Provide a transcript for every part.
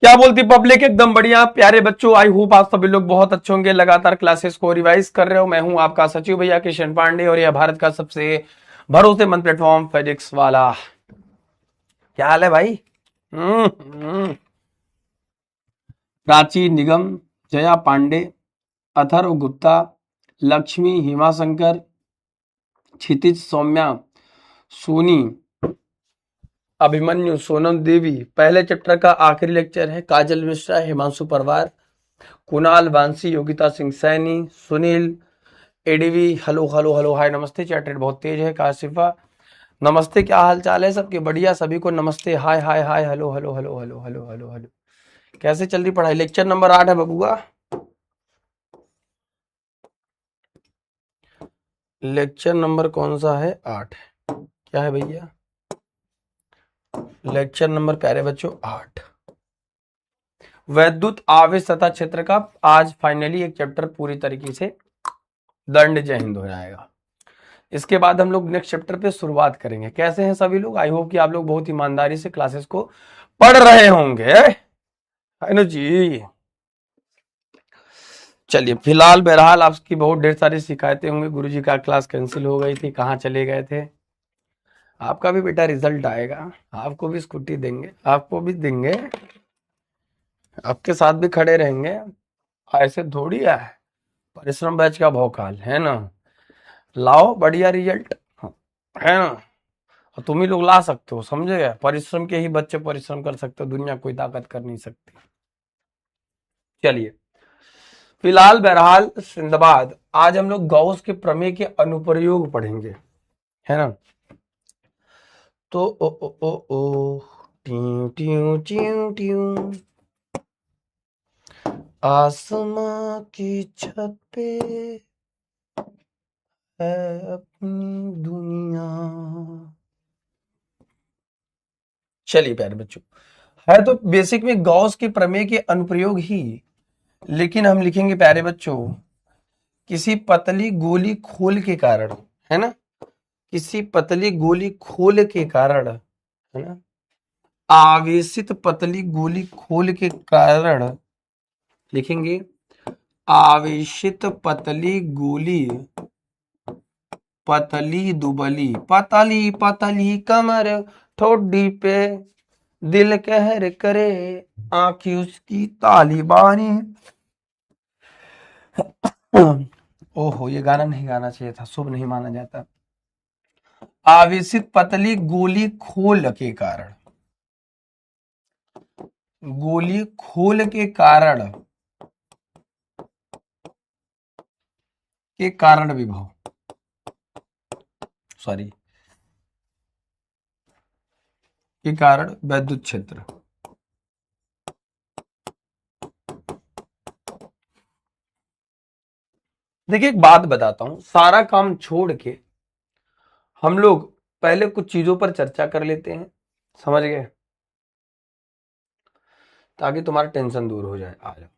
क्या बोलती पब्लिक? एकदम बढ़िया प्यारे बच्चों, आई होप आप सभी लोग बहुत अच्छे होंगे। लगातार क्लासेस को रिवाइज कर रहे हो। मैं हूं आपका सचिव भैया किशन पांडे और यह भारत का सबसे भरोसेमंद प्लेटफॉर्म फिजिक्स वाला। क्या हाल है भाई? प्राची निगम, जया पांडे, अथर्व गुप्ता, लक्ष्मी हिमाशंकर, क्षितिज सौम्या, सोनी, अभिमन्यु, सोनम देवी। पहले चैप्टर का आखिरी लेक्चर है। काजल मिश्रा, हिमांशु परवार, कुणाल वांसी, योगिता सिंह सैनी, सुनील, एडीवी। हेलो हेलो हेलो, हाय, नमस्ते। चैट रेट बहुत तेज है। काशिफा नमस्ते, क्या हाल चाल है सबके? बढ़िया, सभी को नमस्ते। Hi hi hi, hello hello hello hello hello hello hello. कैसे चल रही पढ़ाई? लेक्चर नंबर 8 है बबुआ। लेक्चर नंबर कौन सा है? 8। क्या है भैया? लेक्चर नंबर प्यारे बच्चों 8, वैद्युत आवेश तथा क्षेत्र का। आज फाइनली एक चैप्टर पूरी तरीके से दंड जय हिंद हो जाएगा। इसके बाद हम लोग नेक्स्ट चैप्टर पे शुरुआत करेंगे। कैसे हैं सभी लोग? आई होप कि आप लोग बहुत ईमानदारी से क्लासेस को पढ़ रहे होंगे, है ना जी। चलिए, फिलहाल बहरहाल आपकी बहुत ढेर सारी शिकायतें होंगी। गुरुजी का क्लास कैंसिल हो गई थी, कहाँ चले गए थे। आपका भी बेटा रिजल्ट आएगा, आपको भी स्कूटी देंगे, आपको भी देंगे, आपके साथ भी खड़े रहेंगे। ऐसे थोड़ी है, परिश्रम बैच का भौकाल है ना। लाओ बढ़िया रिजल्ट, है ना। और तुम ही लोग ला सकते हो, समझे गए? परिश्रम के ही बच्चे परिश्रम कर सकते हो, दुनिया कोई ताकत कर नहीं सकती। चलिए, फिलहाल बहरहाल जिंदाबाद। आज हम लोग गॉस के प्रमेय के अनुप्रयोग पढ़ेंगे, है ना। तो ओ ओ ओ ओ ट्यू ट्यू ट्यू ट्यू, आसमां की छत पे है अपनी दुनिया। चलिए प्यारे बच्चों, है तो बेसिक में गॉस के प्रमेय के अनुप्रयोग ही, लेकिन हम लिखेंगे प्यारे बच्चों किसी पतली गोली खोल के कारण, है ना। किसी पतली गोली खोल के कारण, है ना। आवेशित पतली गोली खोल के कारण लिखेंगे आवेशित पतली गोली, पतली दुबली, पतली पतली कमर, ठोडी पे दिल कहर करे, आंखी उसकी तालिबानी। ओहो, ये गाना नहीं गाना चाहिए था, शुभ नहीं माना जाता। आवेशित पतली गोली खोल के कारण, गोली खोल के कारण, के कारण विभव, सॉरी, के कारण वैद्युत क्षेत्र। देखिए, एक बात बताता हूं, सारा काम छोड़ के हम लोग पहले कुछ चीजों पर चर्चा कर लेते हैं, समझ गए, ताकि तुम्हारा टेंशन दूर हो जाए। आ जाओ।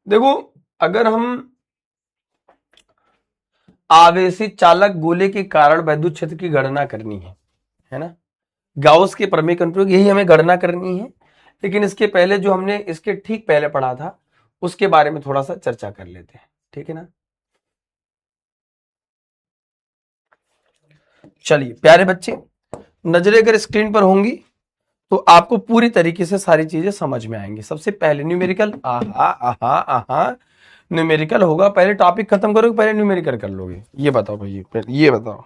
देखो, अगर हम आवेशित चालक गोले के कारण वैद्युत क्षेत्र की गणना करनी है ना। गाउस के प्रमेय का अनुप्रयोग, यही हमें गणना करनी है। लेकिन इसके पहले जो हमने इसके ठीक पहले पढ़ा था, उसके बारे में थोड़ा सा चर्चा कर लेते हैं, ठीक है ना। चलिए प्यारे बच्चे, नजरें अगर स्क्रीन पर होंगी तो आपको पूरी तरीके से सारी चीजें समझ में आएंगी। सबसे पहले न्यूमेरिकल, आहा आहा आहा, न्यूमेरिकल होगा। पहले टॉपिक खत्म करोगे, पहले न्यूमेरिकल कर लोगे? ये बताओ भाई, ये बताओ।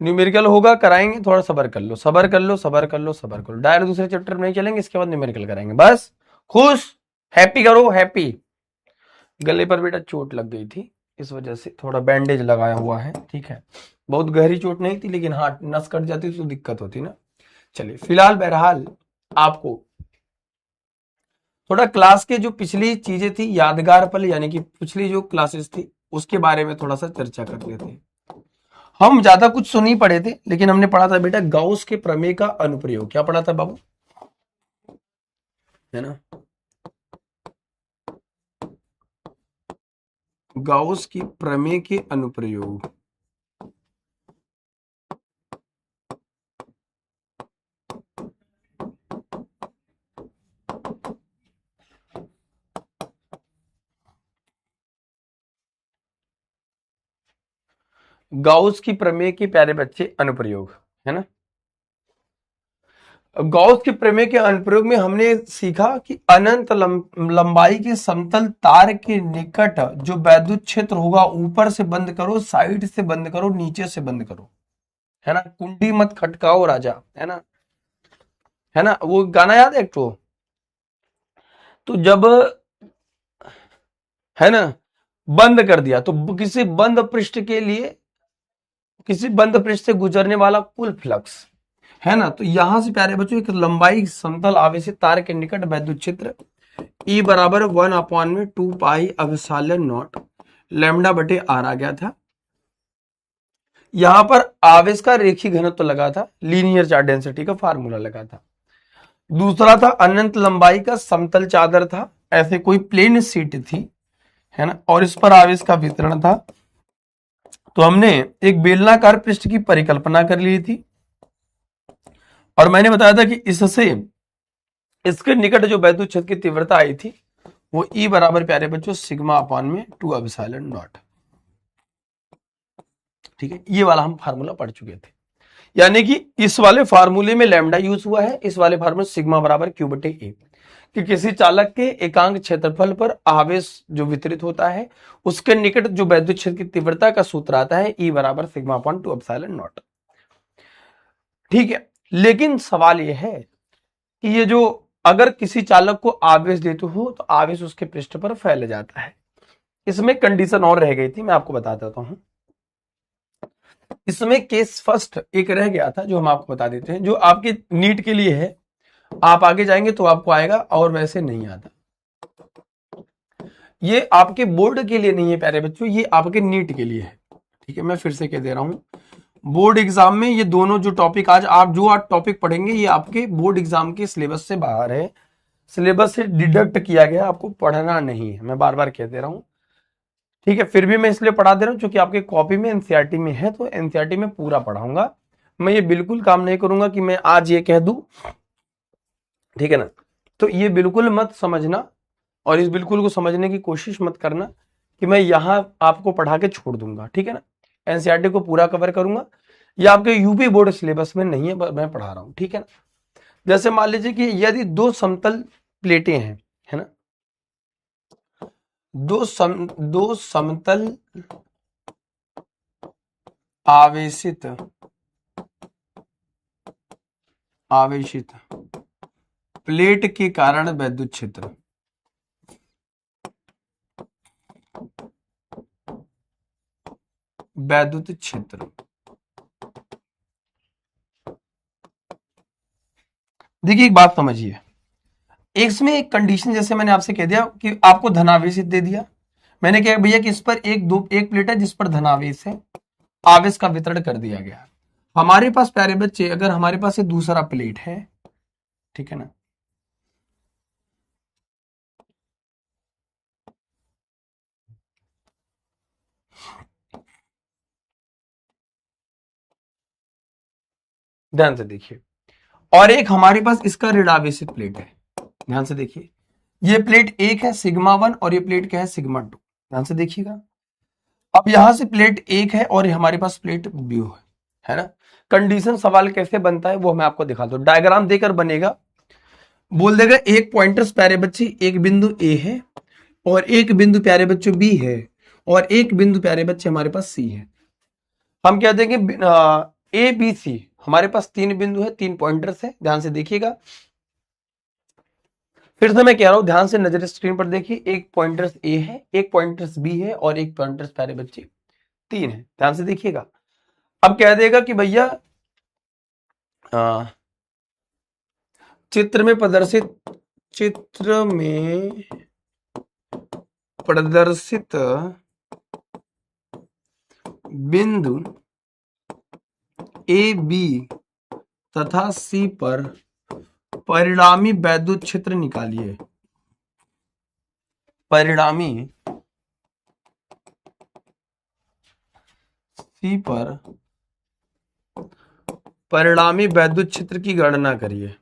न्यूमेरिकल होगा, कराएंगे। थोड़ा सबर कर लो, सबर कर लो, सबर कर लो, सबर कर लो। डायरेक्ट दूसरे चैप्टर में नहीं चलेंगे, इसके बाद न्यूमेरिकल कराएंगे। बस खुश, हैप्पी करो, हैप्पी। गले पर बेटा चोट लग गई थी, इस वजह से थोड़ा बैंडेज लगाया हुआ है, ठीक है। बहुत गहरी चोट नहीं थी, लेकिन हाँ, नस कट जाती तो दिक्कत होती ना। चलिए, फिलहाल बहरहाल आपको थोड़ा क्लास के जो पिछली चीजें थी, यादगार पल, यानी कि पिछली जो क्लासेस थी, उसके बारे में थोड़ा सा चर्चा कर लेते हैं। हम ज्यादा कुछ तो नहीं पढ़े थे, लेकिन हमने पढ़ा था बेटा गाउस के प्रमेय का अनुप्रयोग। क्या पढ़ा था बाबू, है ना? गाउस की प्रमेय के अनुप्रयोग। गाउस की प्रमेय के प्यारे बच्चे अनुप्रयोग, है ना? गॉस के प्रमेय के अनुप्रयोग में हमने सीखा कि अनंत लंबाई के समतल तार के निकट जो वैद्युत क्षेत्र होगा, ऊपर से बंद करो, साइड से बंद करो, नीचे से बंद करो, है ना? कुंडी मत खटकाओ राजा, है ना? है ना? वो गाना याद है एक तो जब, है ना, बंद कर दिया तो किसी बंद पृष्ठ के लिए, किसी बंद पृष्ठ से गुजरने वाला कुल फ्लक्स, है ना? तो यहां से प्यारे बच्चों एक लंबाई समतल आवेशित तार के निकट वैद्युत क्षेत्र E बराबर 1/2 पाई एप्सिलॉन नॉट लैम्डा बटे आर आ गया था। यहां पर आवेश का रेखीय घनत्व लगा था, लीनियर चार्ज डेंसिटी का फार्मूला लगा था। दूसरा था अनंत लंबाई का समतल चादर था, ऐसे कोई प्लेन शीट थी, है ना, और इस पर आवेश का वितरण था। तो हमने एक बेलनाकार पृष्ठ की परिकल्पना कर ली थी और मैंने बताया था कि इससे इसके निकट जो वैद्युत क्षेत्र की तीव्रता आई थी वो E बराबर प्यारे बच्चों सिग्मा अपॉन में 2 एप्सिलॉन नॉट। ठीक है, ये वाला हम फार्मूला पढ़ चुके थे। यानी कि इस वाले फार्मूले में लैम्डा यूज हुआ है, इस वाले फार्मूले सिग्मा बराबर क्यू बटे ए, कि किसी चालक के एकांक क्षेत्रफल पर आवेश जो वितरित होता है उसके निकट जो वैद्युत क्षेत्र की तीव्रता का सूत्र आता है E बराबर सिग्मा अपॉन 2 एप्सिलॉन नॉट। ठीक है, लेकिन सवाल यह है कि ये जो अगर किसी चालक को आवेश देते हो तो आवेश उसके पृष्ठ पर फैल जाता है। इसमें कंडीशन और रह गई थी, मैं आपको बता देता हूं। इसमें केस फर्स्ट एक रह गया था जो हम आपको बता देते हैं, जो आपके नीट के लिए है, आप आगे जाएंगे तो आपको आएगा और वैसे नहीं आता। ये आपके बोर्ड के लिए नहीं है प्यारे बच्चों, ये आपके नीट के लिए है। ठीक है, मैं फिर से कह दे रहा हूं, बोर्ड एग्जाम में ये दोनों जो टॉपिक आज आप जो आज टॉपिक पढ़ेंगे ये आपके बोर्ड एग्जाम के सिलेबस से बाहर है, सिलेबस से डिडक्ट किया गया, आपको पढ़ना नहीं है, मैं बार बार कह दे रहा हूं। ठीक है, फिर भी मैं इसलिए पढ़ा दे रहा हूं क्योंकि आपके कॉपी में एनसीईआरटी में है, तो एनसीईआरटी में पूरा पढ़ाऊंगा मैं। ये बिल्कुल काम नहीं करूंगा कि मैं आज ये कह दूं, ठीक है ना? तो ये बिल्कुल मत समझना और इस बिल्कुल को समझने की कोशिश मत करना कि मैं यहां आपको पढ़ा के छोड़ दूंगा, ठीक है ना? एनसीईआरटी को पूरा कवर करूंगा। ये आपके यूपी बोर्ड सिलेबस में नहीं है, मैं पढ़ा रहा हूं, ठीक है ना? जैसे मान लीजिए कि यदि दो समतल प्लेटें हैं, है ना, दो समतल आवेशित आवेशित प्लेट के कारण वैद्युत क्षेत्र, वैद्युत क्षेत्र, देखिए एक बात समझिए, इसमें एक कंडीशन, जैसे मैंने आपसे कह दिया कि आपको धनावेशित दे दिया, मैंने कहा भैया कि इस पर एक प्लेट है जिस पर धनावेश है, आवेश का वितरण कर दिया गया। हमारे पास प्यारे बच्चे अगर हमारे पास एक दूसरा प्लेट है, ठीक है ना, ध्यान से देखिए, और एक हमारे पास इसका ऋणावेशित प्लेट है, ध्यान से देखिए, ये प्लेट एक है सिग्मा 1 और ये प्लेट क्या है सिग्मा 2, ध्यान से देखिएगा। अब यहां से प्लेट एक है और हमारे पास प्लेट बी है ना। कंडीशन सवाल कैसे बनता है वो मैं आपको दिखा दूं, डायग्राम देकर बनेगा। बोल देगा एक पॉइंटर्स प्यारे बच्चे, एक बिंदु ए है और एक बिंदु प्यारे बच्चों बी है और एक बिंदु प्यारे बच्चे हमारे पास सी है। हम क्या देंगे, ए बी सी, हमारे पास तीन बिंदु है, तीन पॉइंटर्स है, ध्यान से देखिएगा। फिर से मैं कह रहा हूं, ध्यान से नजर स्क्रीन पर देखिए, एक पॉइंटर्स ए है, एक पॉइंटर्स बी है और एक पॉइंटर्स प्यारे बच्चे तीन है, ध्यान से देखिएगा। अब कह देगा कि भैया चित्र में प्रदर्शित बिंदु ए बी तथा सी पर परिणामी वैद्युत क्षेत्र निकालिए। परिणामी सी पर परिणामी वैद्युत क्षेत्र की गणना करिए।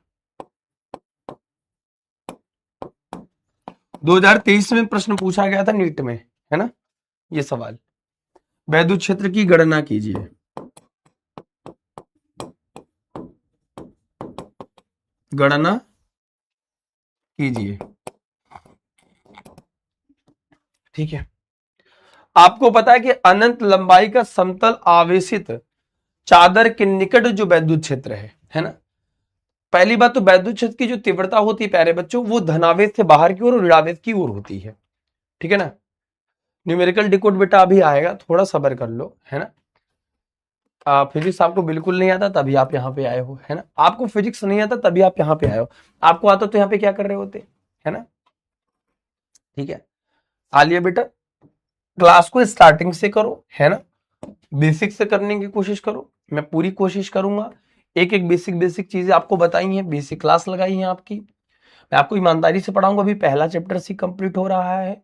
2023 में प्रश्न पूछा गया था नीट में, है ना, ये सवाल। वैद्युत क्षेत्र की गणना कीजिए। गणना कीजिए, ठीक है। आपको पता है कि अनंत लंबाई का समतल आवेशित चादर के निकट जो वैद्युत क्षेत्र है ना, पहली बात तो वैद्युत क्षेत्र की जो तीव्रता होती है प्यारे बच्चों, वो धनावेश से बाहर की ओर और ऋणावेश की ओर होती है, ठीक है ना। न्यूमेरिकल डिकोड बेटा अभी आएगा, थोड़ा सब्र कर लो, है ना। फिजिक्स आपको बिल्कुल नहीं आता तभी आप यहाँ पे आए हो, है ना। आपको फिजिक्स नहीं आता तभी आप यहाँ पे आए हो, आपको आता तो यहाँ पे क्या कर रहे होते, है ना। ठीक है, आलिए बेटा, क्लास को स्टार्टिंग से करो, है ना, बेसिक से करने की कोशिश करो। मैं पूरी कोशिश करूंगा, एक एक बेसिक बेसिक चीजें आपको बताई हैं, बेसिक क्लास लगाई है आपकी। मैं आपको ईमानदारी से पढ़ाऊंगा। अभी पहला चैप्टर सी कंप्लीट हो रहा है,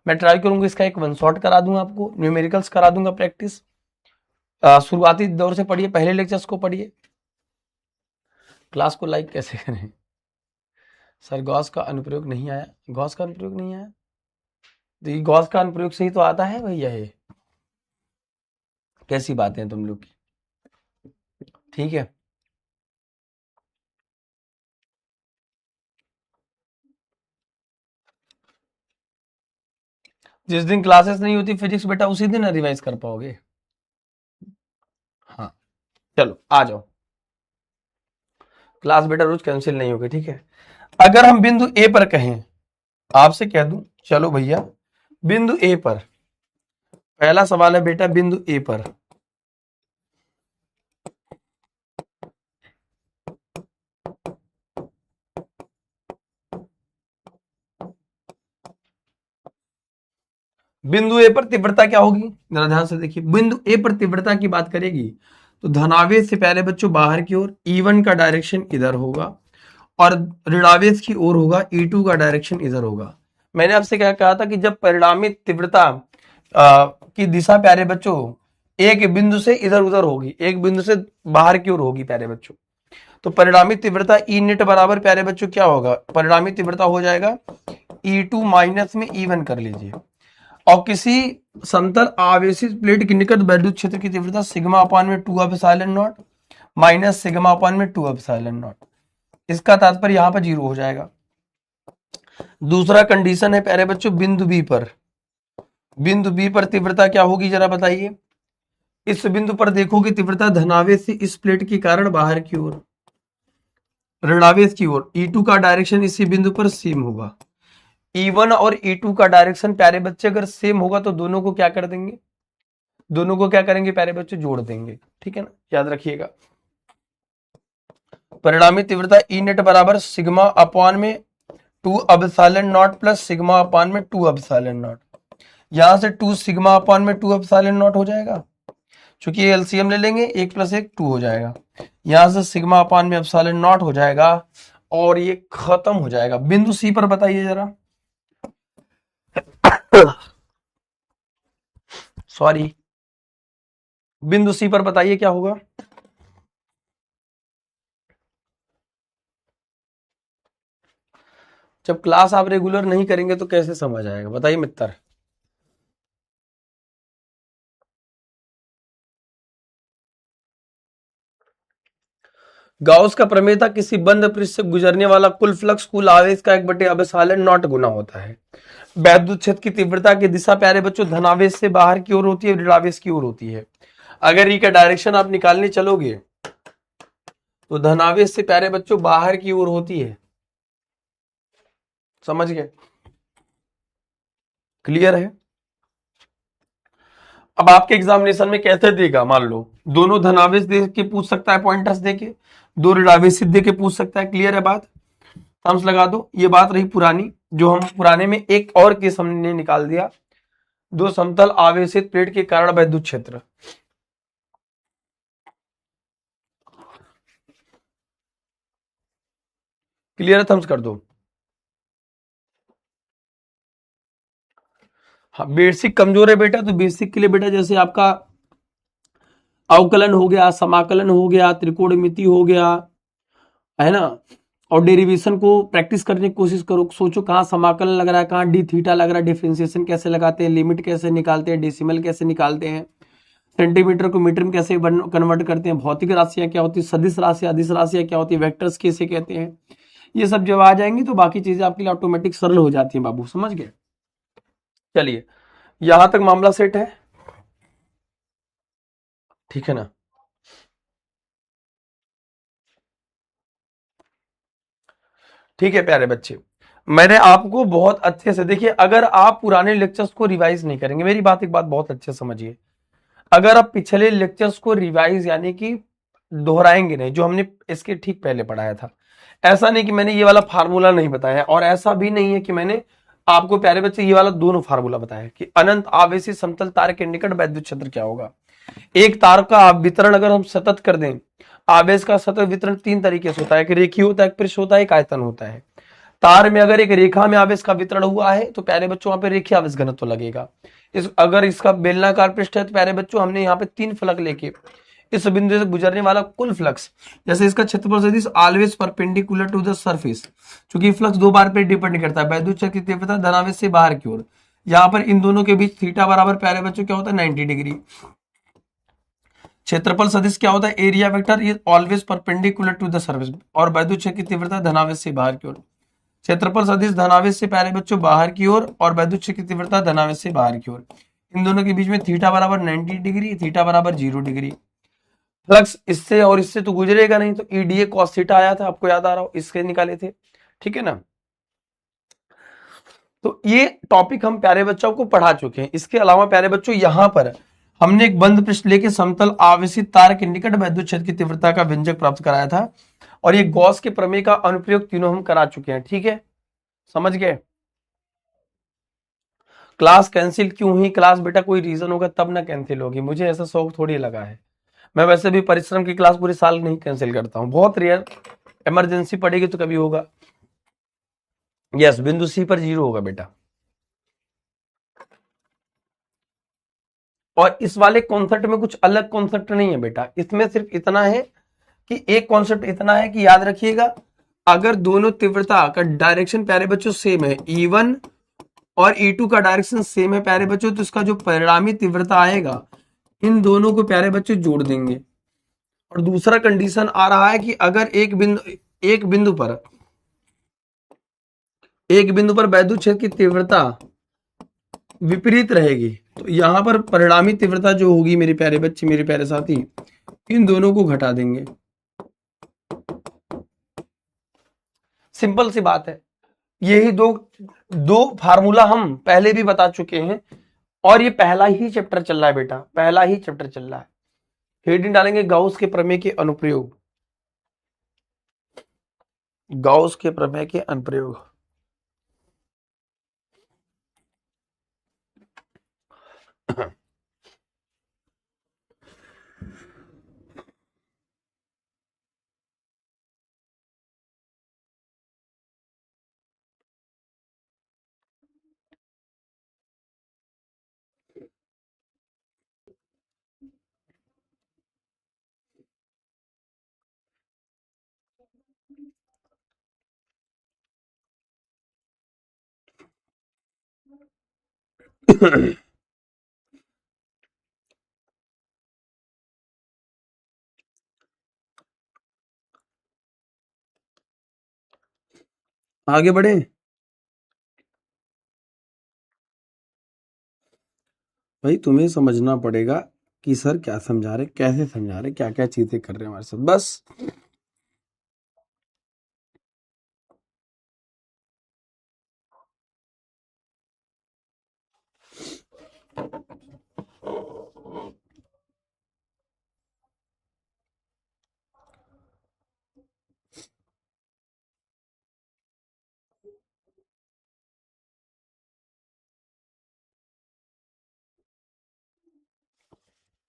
मैं ट्राई करूंगा इसका एक वन शॉट करा दूंगा आपको, न्यूमेरिकल्स करा दूंगा प्रैक्टिस। शुरुआती दौर से पढ़िए, पहले लेक्चर्स को पढ़िए। क्लास को लाइक कैसे करें सर? गॉस का अनुप्रयोग नहीं आया, गॉस का अनुप्रयोग नहीं आया, तो ये गॉस का अनुप्रयोग से ही तो आता है भैया, ये कैसी बातें हैं तुम लोग की, ठीक है। जिस दिन क्लासेस नहीं होती फिजिक्स बेटा, उसी दिन रिवाइज कर पाओगे। हाँ चलो आ जाओ, क्लास बेटा रोज कैंसिल नहीं होगी, ठीक है। अगर हम बिंदु ए पर कहें, आपसे कह दूं, चलो भैया बिंदु ए पर, पहला सवाल है बेटा बिंदु ए पर, बिंदु ए पर तीव्रता क्या होगी, जरा ध्यान से देखिए। बिंदु ए पर तीव्रता की बात करेगी तो धनावेश से पहले बच्चों बाहर की ओर E1 का डायरेक्शन इधर होगा और ऋणावेश की ओर होगा E2 का डायरेक्शन इधर होगा। मैंने आपसे क्या कहा था कि जब परिणामी तीव्रता की दिशा प्यारे बच्चों एक बिंदु से इधर उधर होगी, एक बिंदु से बाहर की ओर होगी प्यारे बच्चों, तो परिणामी तीव्रता ई नेट बराबर प्यारे बच्चों क्या होगा, परिणामी तीव्रता हो जाएगा E2 माइनस में E1 कर लीजिए। और किसी समतल आवेशित प्लेट के निकट वैद्युत क्षेत्र की तीव्रता सिग्मा अपान में 2 एप्सिलॉन नॉट माइनस सिग्मा अपान में 2 एप्सिलॉन नॉट, इसका तात्पर्य यहां पर 0 हो जाएगा। दूसरा कंडीशन है प्यारे बच्चों बिंदु बी पर, बिंदु बी पर तीव्रता क्या होगी जरा बताइए। इस बिंदु पर देखोगे तीव्रता धनावेश से इस प्लेट के कारण बाहर की ओर, ऋणावेश की ओर। E2 का डायरेक्शन इसी बिंदु पर सेम होगा। E1 और E2 का डायरेक्शन प्यारे बच्चे अगर सेम होगा तो दोनों को क्या कर देंगे, दोनों को क्या करेंगे प्यारे बच्चे, जोड़ देंगे, ठीक है ना, याद रखिएगा। परिणामी तीव्रता ई नेट बराबर सिग्मा अपॉन में 2 epsilon not plus sigma upon में 2 एप्सिलॉन नॉट। यहां से 2 सिग्मा अपॉन में 2 एप्सिलॉन नॉट हो जाएगा, क्योंकि ये एलसीएम ले लेंगे, 1 + 1 2 हो जाएगा। यहां से सिग्मा अपॉन में एप्सिलॉन नॉट हो जाएगा और ये खत्म हो जाएगा। बिंदु सी पर बताइए जरा, सॉरी, बिंदु सी पर बताइए क्या होगा। जब क्लास आप रेगुलर नहीं करेंगे तो कैसे समझ आएगा बताइए मित्र। गाउस का प्रमेय था किसी बंद पृष्ठ से गुजरने वाला कुल फ्लक्स कुल आवेश का 1/ε0 गुना होता है। वैद्युत क्षेत्र की तीव्रता की दिशा प्यारे बच्चों धनावेश से बाहर की ओर होती है, ऋणावेश की ओर होती है। अगर ई का डायरेक्शन आप निकालने चलोगे तो धनावेश से प्यारे बच्चों बाहर की ओर होती है, समझ गए, क्लियर है। अब आपके एग्जामिनेशन में कैसे देगा, मान लो दोनों धनावेश दे के पूछ सकता है, पॉइंटर्स दे के, दो ऋणावेश दे के पूछ सकता है, क्लियर है बात, थम्स लगा दो। ये बात रही पुरानी, जो हम पुराने में एक और केस हमने निकाल दिया, दो समतल आवेशित प्लेट के कारण वैद्युत क्षेत्र। क्लियर है? थम्स कर दो। हाँ, बेसिक कमजोर है बेटा, तो बेसिक के लिए बेटा जैसे आपका अवकलन हो गया, समाकलन हो गया, त्रिकोणमिति हो गया, है ना, और डेरिवेशन को प्रैक्टिस करने की कोशिश करो, सोचो कहाँ समाकलन लग रहा है, कहाँ डी थीटा लग रहा है, डिफरेंशिएशन कैसे लगाते हैं, लिमिट कैसे निकालते हैं, डेसिमल कैसे निकालते हैं, सेंटीमीटर को मीटर में कैसे कन्वर्ट करते हैं, भौतिक राशियां क्या होती है, सदिश राशियां, अदिश राशियां क्या होती है, वेक्टर्स कैसे कहते हैं, ये सब जब आ जाएंगी तो बाकी चीजें आपके लिए ऑटोमेटिक सरल हो जाती हैं बाबू, समझ गए? चलिए, यहां तक मामला सेट है, ठीक है ना? ठीक है प्यारे बच्चे, मैंने आपको बहुत अच्छे से, देखिए अगर आप पुराने लेक्चर्स को रिवाइज नहीं करेंगे, मेरी बात एक बात बहुत अच्छे से समझिए, अगर आप पिछले लेक्चर्स को रिवाइज यानी कि दोहराएंगे नहीं, जो हमने इसके ठीक पहले पढ़ाया था, ऐसा नहीं कि मैंने ये वाला फार्मूला नहीं बताया, और ऐसा भी नहीं है कि मैंने आपको प्यारे बच्चे ये वाला दोनों फार्मूला बताया कि अनंत आवेशी समतल तार के निकट वैद्युत क्षेत्र क्या होगा। एक तार का वितरण अगर हम सतत कर दें, आवेश का सतत वितरण तीन तरीके से होता है, एक रेखीय होता है, एक पृष्ठ होता है, एक आयतन होता है। तार में अगर एक रेखा में आवेश का वितरण हुआ है तो प्यारे बच्चों वहां पे रेखीय आवेश घनत्व लगेगा। अगर इसका बेलनाकार पृष्ठ है तो प्यारे बच्चों हमने यहाँ पे तीन फलक लेके इस बिंदु से गुजरने वाला कुल फ्लक्स, जैसे इसका क्षेत्रफल सदिश always perpendicular to the surface, क्योंकि फ्लक्स दो बार पे डिपेंड करता है, वैद्युत क्षेत्र की तीव्रता धनावेश से बाहर की ओर, यहाँ पर इन दोनों के बीच थीटा बराबर प्यारे बच्चों क्या होता है 90 डिग्री। क्षेत्रफल सदिश क्या होता है एरिया वेक्टर, ये always perpendicular to the surface, और वैद्युत क्षेत्र की तीव्रता धनावेश से बाहर की ओर। क्षेत्रफल सदिश धनावेश से प्यारे बच्चों बाहर की ओर और वैद्युत क्षेत्र की तीव्रता धनावेश से बाहर की ओर, इन दोनों के बीच में थीटा बराबर 90 डिग्री, थीटा बराबर 0 डिग्री। फ्लक्स इससे और इससे तो गुजरेगा नहीं, तो ईडीए कॉस थीटा आया था, आपको याद आ रहा हो, इसके निकाले थे, ठीक है ना? तो ये टॉपिक हम प्यारे बच्चों को पढ़ा चुके हैं। इसके अलावा प्यारे बच्चों यहां पर हमने एक बंद पृष्ठ लेके समतल आवेशित तार के निकट वैद्युत क्षेत्र की तीव्रता का व्यंजक प्राप्त कराया था, और ये गॉस के प्रमेय का अनुप्रयोग तीनों हम करा चुके हैं, ठीक है, समझ गए? क्लास कैंसिल क्यों हुई? क्लास बेटा कोई रीजन होगा तब ना कैंसिल होगी, मुझे ऐसा शौक थोड़ी लगा है, मैं वैसे भी परिश्रम की क्लास पूरे साल नहीं कैंसिल करता हूं, बहुत रेयर इमरजेंसी पड़ेगी तो कभी होगा। यस, बिंदु सी पर 0 होगा बेटा। और इस वाले कॉन्सेप्ट में कुछ अलग कॉन्सेप्ट नहीं है बेटा, इसमें सिर्फ इतना है कि एक कॉन्सेप्ट इतना है कि याद रखिएगा, अगर दोनों तीव्रता का डायरेक्शन प्यारे बच्चों सेम है, E1 और E2 का डायरेक्शन सेम है प्यारे बच्चों, तो इसका जो परिणामी तीव्रता आएगा इन दोनों को प्यारे बच्चों जोड़ देंगे। और दूसरा कंडीशन आ रहा है कि अगर एक बिंदु पर वैद्युत क्षेत्र की तीव्रता विपरीत रहेगी, तो यहां पर परिणामी तीव्रता जो होगी मेरे प्यारे बच्चे, मेरे प्यारे साथी, इन दोनों को घटा देंगे। सिंपल सी बात है, यही दो दो फार्मूला हम पहले भी बता चुके हैं, और ये पहला ही चैप्टर चल रहा है बेटा, पहला ही चैप्टर चल रहा है। हेडिंग डालेंगे गाउस के प्रमेय के अनुप्रयोग, गाउस के प्रमेय के अनुप्रयोग। आगे बढ़े। भाई तुम्हें समझना पड़ेगा कि सर क्या समझा रहे, कैसे समझा रहे, क्या क्या चीजें कर रहे हैं हमारे साथ, बस।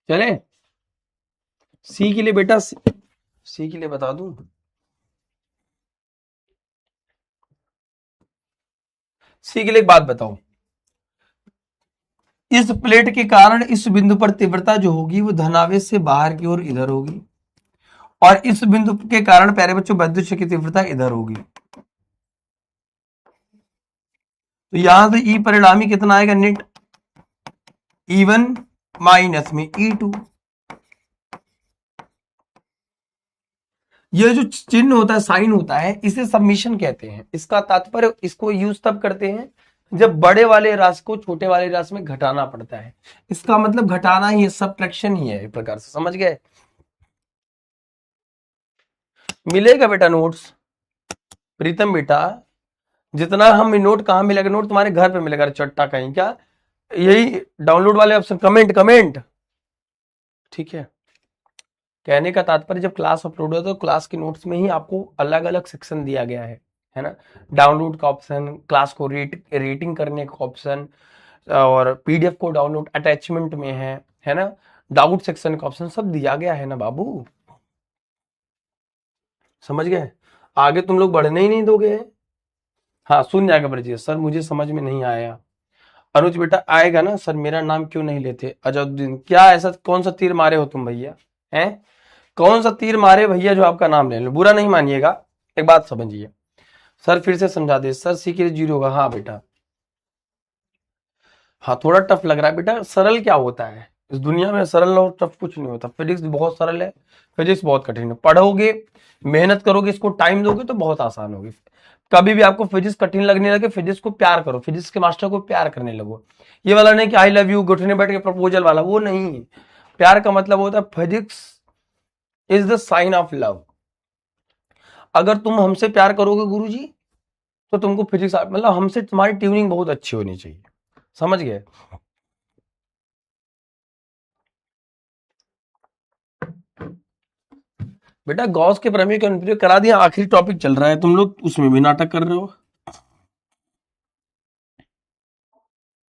चले, सी के लिए बेटा, सी के लिए बता दूं, सी के लिए एक बात बताओ, इस प्लेट के कारण इस बिंदु पर तीव्रता जो होगी वो धनावेश से बाहर की ओर इधर होगी, और इस बिंदु के कारण प्यारे बच्चों विद्युत क्षेत्र की तीव्रता इधर होगी। तो यहां से ई परिणामी कितना आएगा, नेट E1 माइनस में E2। ये जो चिन्ह होता है, साइन होता है, इसे सबमिशन कहते हैं। इसका तात्पर्य, इसको यूज तब करते हैं जब बड़े वाले राशि को छोटे वाले राशि में घटाना पड़ता है। इसका मतलब घटाना ही है, सबट्रैक्शन ही है एक प्रकार से, समझ गए। मिलेगा बेटा नोट्स, प्रीतम बेटा, जितना हम नोट कहाँ मिलेगा, नोट तुम्हारे घर पे मिलेगा चट्टा कहीं क्या, यही डाउनलोड वाले ऑप्शन, कमेंट कमेंट, ठीक है। कहने का तात्पर्य जब क्लास अपलोड हो तो क्लास के नोट्स में ही आपको अलग अलग सेक्शन दिया गया है ना। डाउनलोड का ऑप्शन, क्लास को रेटिंग करने का ऑप्शन, और पीडीएफ को डाउनलोड अटैचमेंट में है ना, डाउट सेक्शन का ऑप्शन सब दिया गया है ना बाबू, समझ गए। आगे तुम लोग बढ़ने ही नहीं दोगे। हाँ सुन जाएगा ब्रजेश, सर मुझे समझ में नहीं आया। अनुज बेटा आएगा ना सर, मेरा नाम क्यों नहीं लेते। अजउद्दीन, क्या ऐसा कौन सा तीर मारे हो तुम भैया, हैं कौन सा तीर मारे भैया जो आपका नाम ले लो, बुरा नहीं मानिएगा। एक बात समझिए, सर फिर से समझा दे सर, सी के लिए 0 होगा। हाँ बेटा, हाँ थोड़ा टफ लग रहा है बेटा, सरल क्या होता है इस दुनिया में, सरल और टफ कुछ नहीं होता। फिजिक्स बहुत सरल है, फिजिक्स बहुत कठिन है। पढ़ोगे, मेहनत करोगे, इसको टाइम दोगे तो बहुत आसान होगी। कभी भी आपको फिजिक्स कठिन लगने लगे, फिजिक्स को प्यार करो, फिजिक्स के मास्टर को प्यार करने लगो। ये वाला नहीं कि आई लव यू घुटने बैठ के प्रपोजल वाला, वो नहीं। प्यार का मतलब होता है physics is the sign of love. अगर तुम हमसे प्यार करोगे गुरुजी, तो तुमको फिजिक्स मतलब हमसे तुम्हारी ट्यूनिंग बहुत अच्छी होनी चाहिए, समझ गए। बेटा गॉस के प्रमेय का अनुप्रयोग करा दिया, आखिरी टॉपिक चल रहा है, तुम लोग उसमें भी नाटक कर रहे हो।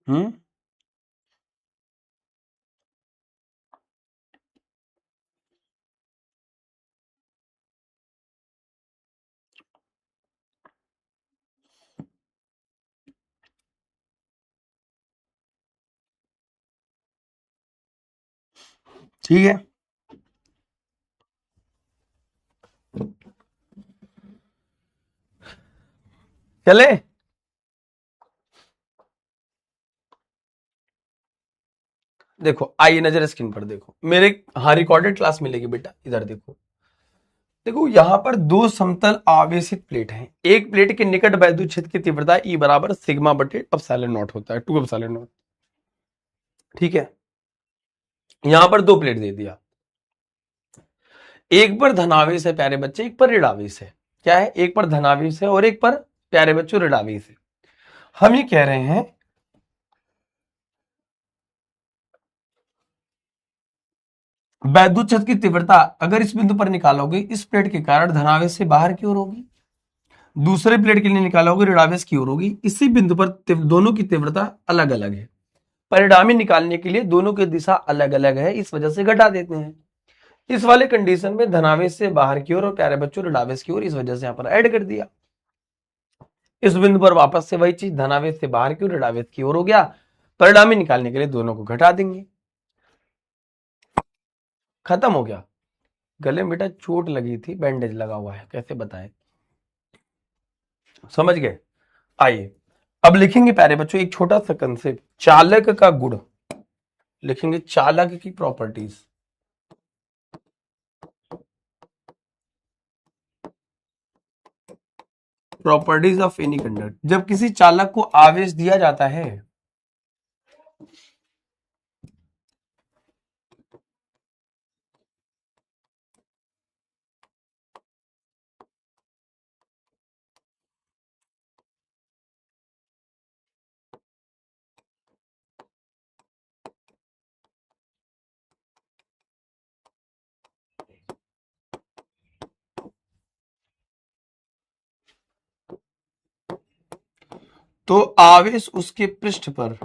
हम्म, ठीक है। चले, देखो आइए नजर स्क्रीन पर देखो मेरे, हाँ रिकॉर्डेड क्लास मिलेगी बेटा, इधर देखो। देखो यहाँ पर दो समतल आवेशित प्लेट हैं, एक प्लेट के निकट वैद्युत क्षेत्र की तीव्रता E बराबर सिग्मा बटे एप्सिलॉन नॉट होता है, 2 एप्सिलॉन नॉट, ठीक है। यहाँ पर दो प्लेट दे दिया, एक पर धनावेश है प्यारे बच्चे, एक पर ऋणावेश है। क्या है, एक पर धनावेश है और एक पर प्यारे बच्चों ऋणावेश है। हम ये कह रहे हैं वैद्युत क्षेत्र की तीव्रता अगर इस बिंदु पर निकालोगे, इस प्लेट के कारण धनावेश से बाहर की ओर होगी, दूसरे प्लेट के लिए निकालोगे ऋणावेश की ओर होगी। इसी बिंदु पर दोनों की तीव्रता अलग अलग है। परिणामी निकालने के लिए दोनों की दिशा अलग अलग है, इस वजह से घटा देते हैं। इस वाले कंडीशन में धनावेश से बाहर की ओर और प्यारे बच्चों ऋणावेश की ओर, इस वजह से यहां पर ऐड कर दिया। इस बिंदु पर वापस से वही चीज, धनावेश से बाहर की ओर ऋणावेश की ओर हो गया। परिणामी निकालने के लिए दोनों को घटा देंगे, खत्म हो गया। गले में बेटा चोट लगी थी, बैंडेज लगा हुआ है, कैसे बताएं, समझ गए। आइए अब लिखेंगे प्यारे बच्चों एक छोटा सा कंसेप्ट, चालक का गुण लिखेंगे, चालक की properties, properties of any conductor. जब किसी चालक को आवेश दिया जाता है, तो आवेश उसके पृष्ठ पर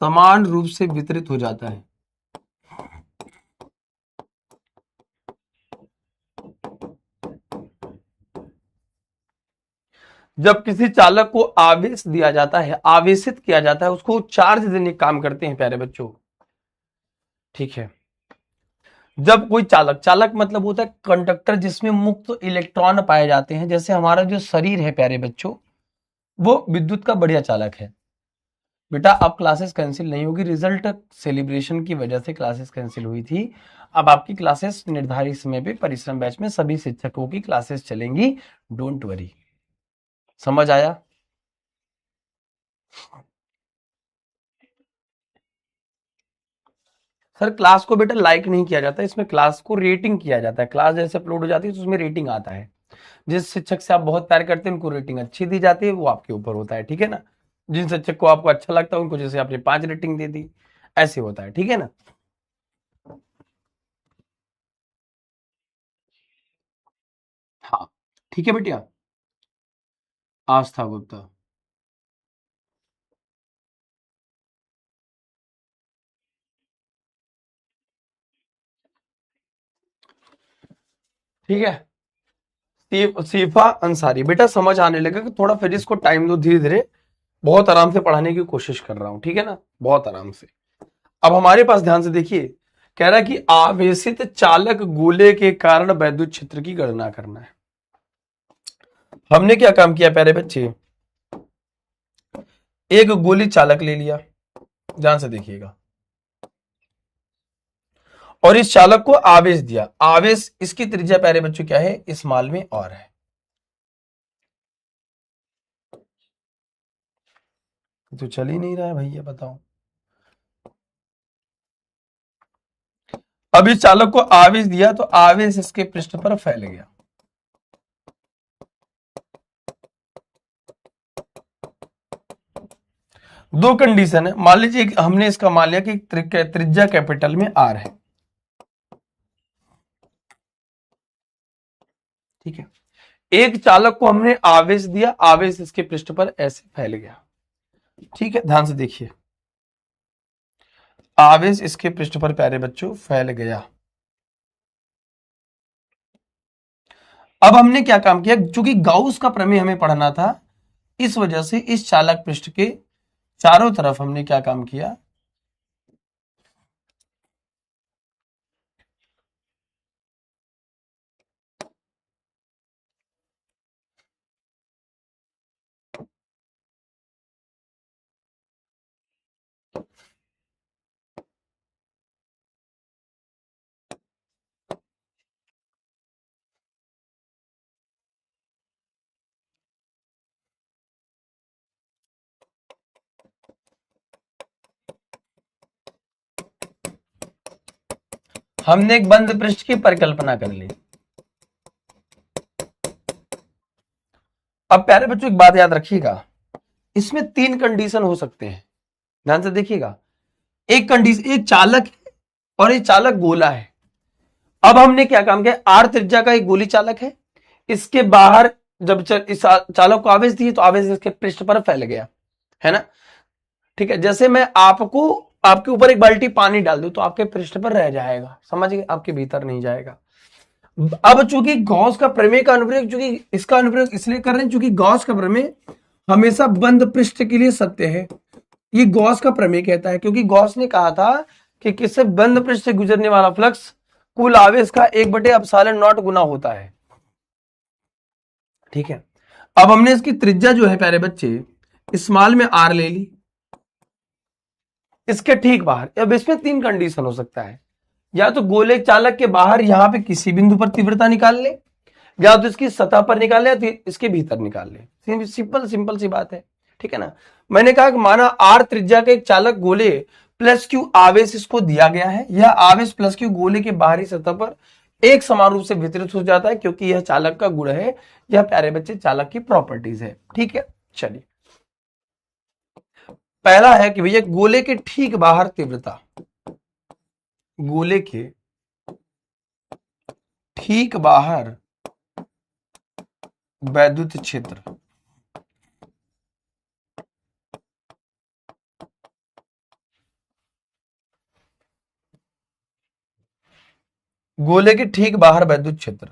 समान रूप से वितरित हो जाता है। जब किसी चालक को आवेश दिया जाता है, आवेशित किया जाता है, उसको चार्ज देने का काम करते हैं प्यारे बच्चों। ठीक है। जब कोई चालक, चालक मतलब होता है कंडक्टर जिसमें मुक्त इलेक्ट्रॉन पाए जाते हैं, जैसे हमारा जो शरीर है प्यारे बच्चों, वो विद्युत का बढ़िया चालक है। बेटा अब क्लासेस कैंसिल नहीं होगी, रिजल्ट सेलिब्रेशन की वजह से क्लासेस कैंसिल हुई थी। अब आपकी क्लासेस निर्धारित समय पे परिश्रम बैच में सभी शिक्षकों की क्लासेस चलेंगी, डोंट वरी। समझ आया? सर क्लास को बेटा लाइक नहीं किया जाता, इसमें क्लास को रेटिंग किया जाता है। क्लास जैसे अपलोड हो जाती है तो उसमें रेटिंग आता है। जिस शिक्षक से आप बहुत प्यार करते हैं उनको रेटिंग अच्छी दी जाती है, वो आपके ऊपर होता है, ठीक है ना। जिन शिक्षक को आपको अच्छा लगता है उनको जैसे आपने 5 रेटिंग दे दी, ऐसे होता है, ठीक है ना। हाँ ठीक है बेटिया। आस्था गुप्ता। ठीक है। सीफा अंसारी। बेटा समझ आने लगा कि थोड़ा फिर इसको टाइम दो, धीरे धीरे बहुत आराम से पढ़ाने की कोशिश कर रहा हूं, ठीक है ना, बहुत आराम से। अब हमारे पास ध्यान से देखिए, कह रहा है कि आवेशित चालक गोले के कारण वैद्युत क्षेत्र की गणना करना है। हमने क्या काम किया प्यारे बच्चे, एक गोली चालक ले लिया, ध्यान से देखिएगा, और इस चालक को आवेश दिया। आवेश, इसकी त्रिज्या प्यारे बच्चों क्या है, इस माल में और है। तो चल ही नहीं रहा है भैया, बताओ। अब इस चालक को आवेश दिया तो आवेश इसके पृष्ठ पर फैल गया। दो कंडीशन है, मान लीजिए हमने इसका मान लिया कि त्रिज्या कैपिटल में आर है, ठीक है। एक चालक को हमने आवेश दिया, आवेश इसके पृष्ठ पर ऐसे फैल गया, ठीक है, ध्यान से देखिए, आवेश इसके पृष्ठ पर प्यारे बच्चों फैल गया। अब हमने क्या काम किया, चूंकि गाउस का प्रमेय हमें पढ़ना था, इस वजह से इस चालक पृष्ठ के चारों तरफ हमने क्या काम किया, हमने एक बंद पृष्ठ की परिकल्पना कर ली। अब प्यारे बच्चों एक बात याद रखिएगा, इसमें 3 कंडीशन हो सकते हैं, ध्यान से देखिएगा। एक कंडीशन, एक चालक है और एक चालक गोला है। अब हमने क्या काम किया, आर त्रिज्या का एक गोली चालक है, इसके बाहर जब इस चालक को आवेश दिए तो आवेश इसके पृष्ठ पर फैल गया, है ना। ठीक है, जैसे मैं आपको, आपके ऊपर एक बाल्टी पानी डाल दूं तो आपके पृष्ठ पर रह जाएगा, समझ गए, आपके भीतर नहीं जाएगा। अब चूंकि गॉस का प्रमेय का अनुप्रयोग, चूंकि इसका अनुप्रयोग इसलिए कर रहे हैं चूंकि गॉस का प्रमेय हमेशा बंद पृष्ठ के लिए सत्य है। ये गॉस का प्रमेय कहता है, क्योंकि गॉस ने कहा था कि किससे बंद पृष्ठ से गुजरने वाला फ्लक्स कुल आवेश का 1/ε0 गुना होता है, ठीक है। अब हमने इसकी त्रिज्या जो है प्यारे बच्चे स्मॉल में आर ले ली, इसके ठीक बाहर। अब इसमें 3 कंडीशन हो सकता है, या तो गोले चालक के बाहर यहां पे किसी बिंदु पर तीव्रता निकाल ले, या तो इसकी सतह पर निकाल ले, या तो इसके भीतर निकाल ले। सिंपल सिंपल सी बात है, ठीक है ना। मैंने कहा कि माना आर त्रिज्या के एक चालक गोले प्लस क्यू आवेश इसको दिया गया है, यह आवेश प्लस क्यू गोले के बाहरी सतह पर एक समान रूप से वितरित हो जाता है, क्योंकि यह चालक का गुण है, यह प्यारे बच्चे चालक की प्रॉपर्टीज है, ठीक है। चलिए, पहला है कि भैया गोले के ठीक बाहर तीव्रता, गोले के ठीक बाहर वैद्युत क्षेत्र, गोले के ठीक बाहर वैद्युत क्षेत्र,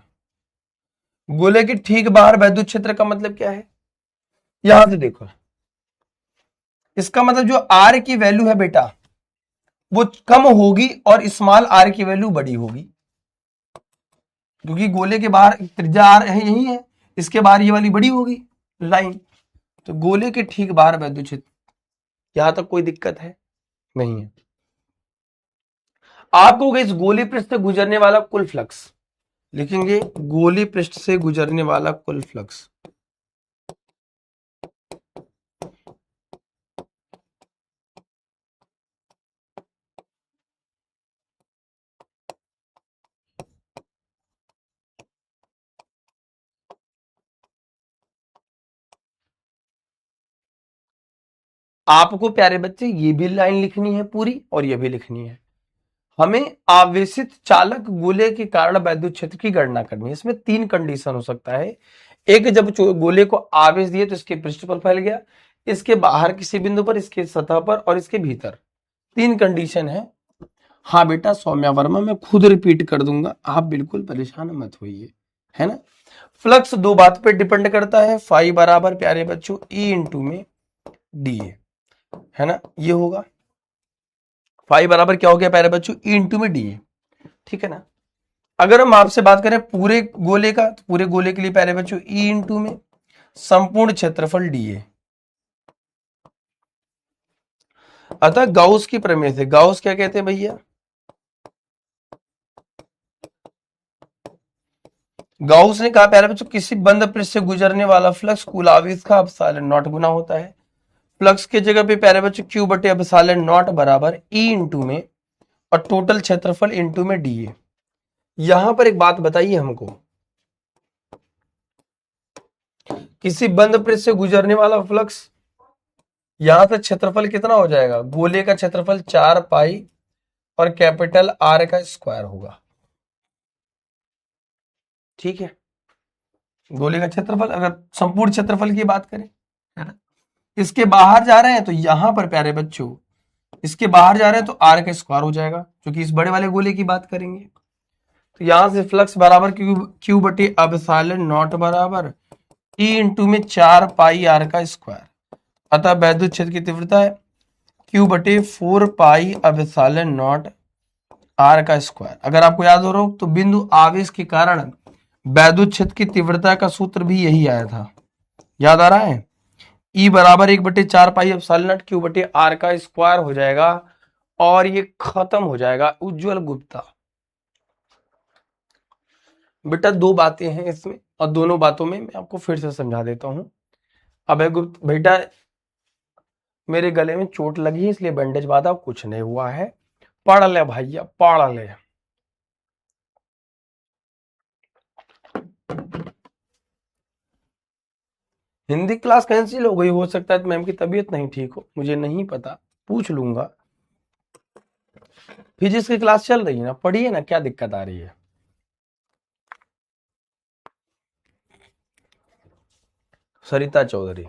गोले के ठीक बाहर वैद्युत क्षेत्र का मतलब क्या है, यहां से देखो, इसका मतलब जो आर की वैल्यू है बेटा वो कम होगी और स्मॉल आर की वैल्यू बड़ी होगी, क्योंकि गोले के बाहर त्रिज्या आर है यही है, इसके बाहर ये वाली बड़ी होगी लाइन, तो गोले के ठीक बाहर वैद्युत क्षेत्र, यहां तक कोई दिक्कत है नहीं है। आपको इस गोली पृष्ठ से गुजरने वाला कुल फ्लक्स लिखेंगे, गोली पृष्ठ से गुजरने वाला कुल फ्लक्स, आपको प्यारे बच्चे ये भी लाइन लिखनी है पूरी और ये भी लिखनी है। हमें आवेशित चालक गोले के कारण वैद्युत क्षेत्र की गणना करनी है। इसमें तीन कंडीशन हो सकता है, एक जब गोले को आवेश दिए तो इसके पृष्ठ पर फैल गया, इसके बाहर किसी बिंदु पर, इसके सतह पर और इसके भीतर, तीन कंडीशन है। हाँ बेटा सौम्या वर्मा, मैं खुद रिपीट कर दूंगा, आप बिल्कुल परेशान मत होइए, है ना। फ्लक्स दो बात पे डिपेंड करता है, फाई बराबर प्यारे बच्चों ई इंटू में डी है ना, ये होगा फाई बराबर क्या हो गया प्यारे बच्चों, ई इंटू में डी, ठीक है ना। अगर हम आपसे बात करें पूरे गोले का, तो पूरे गोले के लिए प्यारे बच्चों ई इंटू में संपूर्ण क्षेत्रफल डी है। अतः गाउस की प्रमेय से, गाउस क्या कहते हैं भैया, गाउस ने कहा प्यारे बच्चों किसी बंद पृष्ठ से गुजरने वाला फ्लक्स कुल आवेश का एप्सिलॉन नॉट गुना होता है। फ्लक्स के जगह पे प्यारे बच्चों क्यू बटे एप्सिलॉन नॉट बराबर ई इंटू में और टोटल क्षेत्रफल इंटू में डी है। यहां पर एक बात बताइए हमको, किसी बंद पृष्ठ से गुजरने वाला फ्लक्स, यहां से क्षेत्रफल कितना हो जाएगा, गोले का क्षेत्रफल 4 पाई और कैपिटल आर का स्क्वायर होगा, ठीक है। गोले का क्षेत्रफल, अगर संपूर्ण क्षेत्रफल की बात करें, है ना, इसके बाहर जा रहे हैं तो यहां पर प्यारे बच्चों इसके बाहर जा रहे हैं तो आर का स्क्वायर हो जाएगा, क्योंकि इस बड़े वाले गोले की बात करेंगे। तो यहां से फ्लक्स बराबर क्यू बटे एप्सिलॉन नॉट बराबर ई इंटू में 4 पाई आर का स्क्वायर। अतः वैद्युत क्षेत्र की तीव्रता है क्यू बटे 4 पाई एप्सिलॉन नॉट आर का स्क्वायर। अगर आपको याद हो रहा हो तो बिंदु आवेश के कारण वैद्युत क्षेत्र की तीव्रता का सूत्र भी यही आया था, याद आ रहा है, ई बराबर 1/4 पाई एप्सिलॉन नॉट क्यू बटे आर का स्क्वायर हो जाएगा और ये खत्म हो जाएगा। उज्जवल गुप्ता, बेटा दो बातें हैं इसमें और दोनों बातों में मैं आपको फिर से समझा देता हूं। अभय गुप्त बेटा, मेरे गले में चोट लगी है इसलिए बैंडेज बांधा, कुछ नहीं हुआ है, पढ़ ले भैया पढ़ ले। हिंदी क्लास कैंसिल हो गई, हो सकता है तो मैम की तबीयत नहीं ठीक हो, मुझे नहीं पता, पूछ लूंगा। फिजिक्स की क्लास चल रही है ना, पढ़िए ना, क्या दिक्कत आ रही है। सरिता चौधरी,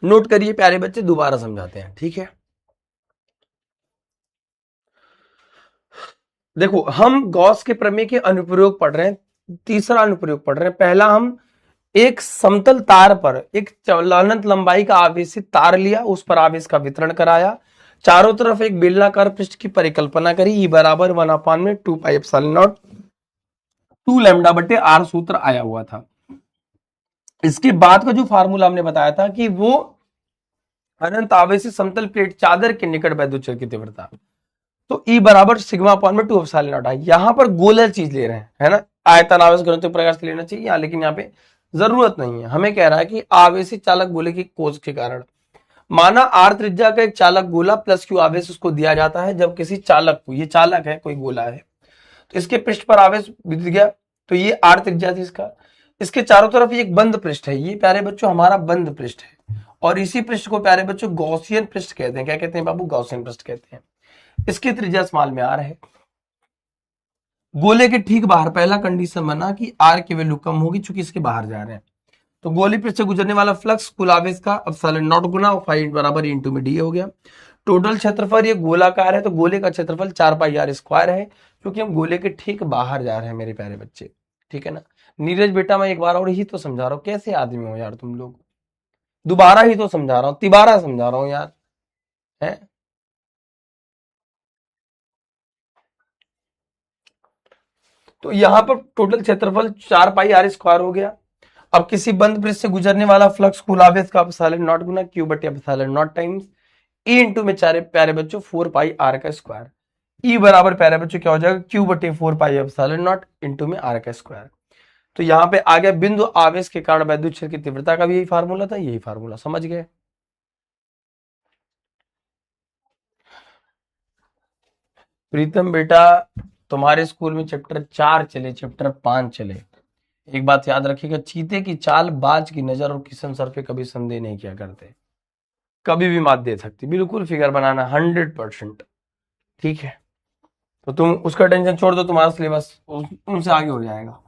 नोट करिए प्यारे बच्चे, दोबारा समझाते हैं, ठीक है। देखो हम गॉस के प्रमेय के अनुप्रयोग पढ़ रहे हैं, तीसरा अनुप्रयोग पढ़ रहे हैं। पहला हम एक समतल तार पर एक अनंत लंबाई का आवेशित तार लिया, उस पर आवेश का वितरण कराया, चारों तरफ एक बेलनाकार पृष्ठ की परिकल्पना करी, ई बराबर 1/2 पाई एप्सिलॉन नॉट 2 लैम्डा बटे आर सूत्र आया हुआ था। इसके बाद का जो फार्मूला हमने बताया था कि वो अनंत आवेशित समतल प्लेट चादर के निकट वैद्युत क्षेत्र की तीव्रता, तो ई बराबर सिग्मा अपॉन में 2 एप्सिलॉन नॉट है। यहां पर गोलर चीज ले रहे हैं, है ना, आयतन आवेश घनत्व प्रकार से लेना चाहिए लेकिन यहाँ पे जरूरत नहीं है। हमें कह रहा है कि आवेशित चालक गोले की कोष के कारण, माना आर त्रिज्या का एक चालक गोला प्लस क्यू आवेश उसको दिया जाता है, जब किसी चालक को, ये चालक है कोई गोला है, तो इसके पृष्ठ पर आवेश विद गया, तो ये आर त्रिज्या थी इसका, इसके चारों तरफ एक बंद पृष्ठ है, ये प्यारे बच्चों हमारा बंद पृष्ठ है, और इसी पृष्ठ को प्यारे बच्चों गॉसियन पृष्ठ कहते हैं। क्या कहते हैं बाबू, गॉसियन पृष्ठ कहते हैं। इसकी त्रिज्या स्मॉल में आर है। गोले के ठीक बाहर पहला कंडीशन बना कि आर की वैल्यू कम होगी चूंकि इसके बाहर जा रहे हैं, तो गोली पृष्ठ से गुजरने वाला फ्लक्स कुल आवेश का एप्सिलॉन नॉट गुना फाई बराबर इंटू में डी हो गया। टोटल क्षेत्रफल ये गोलाकार है तो गोले का क्षेत्रफल 4 पाई r² है, क्योंकि हम गोले के ठीक बाहर जा रहे हैं मेरे प्यारे बच्चे, ठीक है ना। नीरज बेटा मैं एक बार और ही तो समझा रहा हूँ, कैसे आदमी हो यार तुम लोग, दोबारा ही तो समझा रहा हूँ, तिबारा समझा रहा हूँ यार, है। तो यहाँ पर टोटल क्षेत्रफल 4 पाई r² हो गया। अब किसी बंद पृष्ठ से गुजरने वाला फ्लक्स कुल आवेश का एप्सिलॉन नॉट गुना Q बटे epsilon not times E into में चारे प्यारे बच्चों 4 पाई r²। E बराबर प्यारे बच्चों क्या हो जाएगा, Q बटे 4 पाई एप्सिलॉन नॉट इंटू में r²। तो यहाँ पे आ गया बिंदु आवेश के कारण वैद्युत क्षेत्र की तीव्रता का भी यही फार्मूला था, यही फार्मूला समझ गए। प्रीतम बेटा तुम्हारे स्कूल में चैप्टर 4 चले, चैप्टर 5 चले। एक बात याद रखिएगा, चीते की चाल, बाज की नजर और किशन सर पे कभी संदेह नहीं किया करते, कभी भी मात दे सकती, बिल्कुल फिगर बनाना 100%, ठीक है। तो तुम उसका टेंशन छोड़ दो, तुम्हारा सिलेबस उनसे आगे हो जाएगा।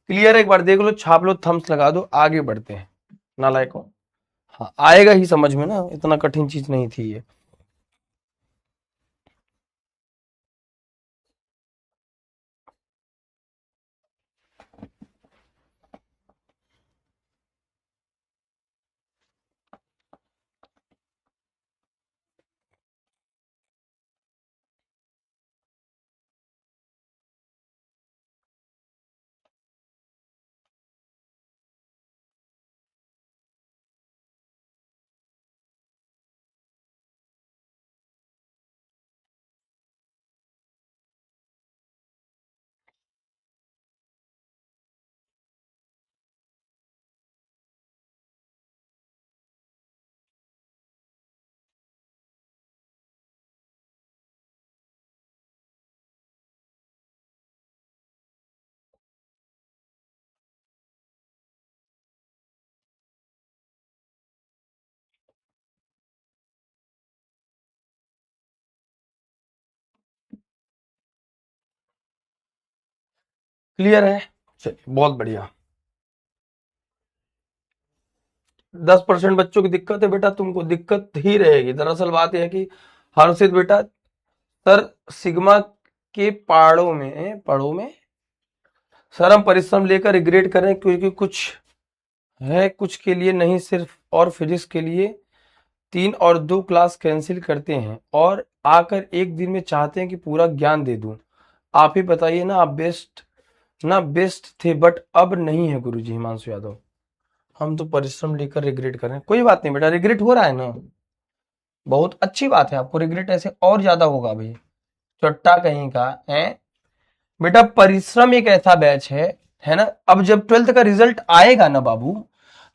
क्लियर, एक बार देख लो, छाप लो, थम्स लगा दो, आगे बढ़ते हैं नालायकों। हाँ आएगा ही समझ में ना, इतना कठिन चीज नहीं थी ये। क्लियर है, चलिए बहुत बढ़िया। 10% बच्चों की दिक्कत है बेटा, तुमको दिक्कत ही रहेगी। दरअसल बात यह है कि हर्षित बेटा, सर सिग्मा के पढ़ों में सर हम परिश्रम लेकर रिग्रेट करें, क्योंकि कुछ है, कुछ के लिए नहीं, सिर्फ और फिजिक्स के लिए 3 और 2 क्लास कैंसिल करते हैं और आकर एक दिन में चाहते हैं कि पूरा ज्ञान दे दूं। आप ही बताइए ना, आप बेस्ट थे, बट अब नहीं है गुरुजी। हिमांशु यादव, हम तो परिश्रम लेकर रिग्रेट कर रहे हैं। कोई बात नहीं बेटा, रिग्रेट हो रहा है ना, बहुत अच्छी बात है, आपको रिग्रेट ऐसे और ज्यादा होगा भाई, चट्टा कहीं का है। बेटा परिश्रम एक ऐसा बैच है ना। अब जब 12th का रिजल्ट आएगा ना बाबू,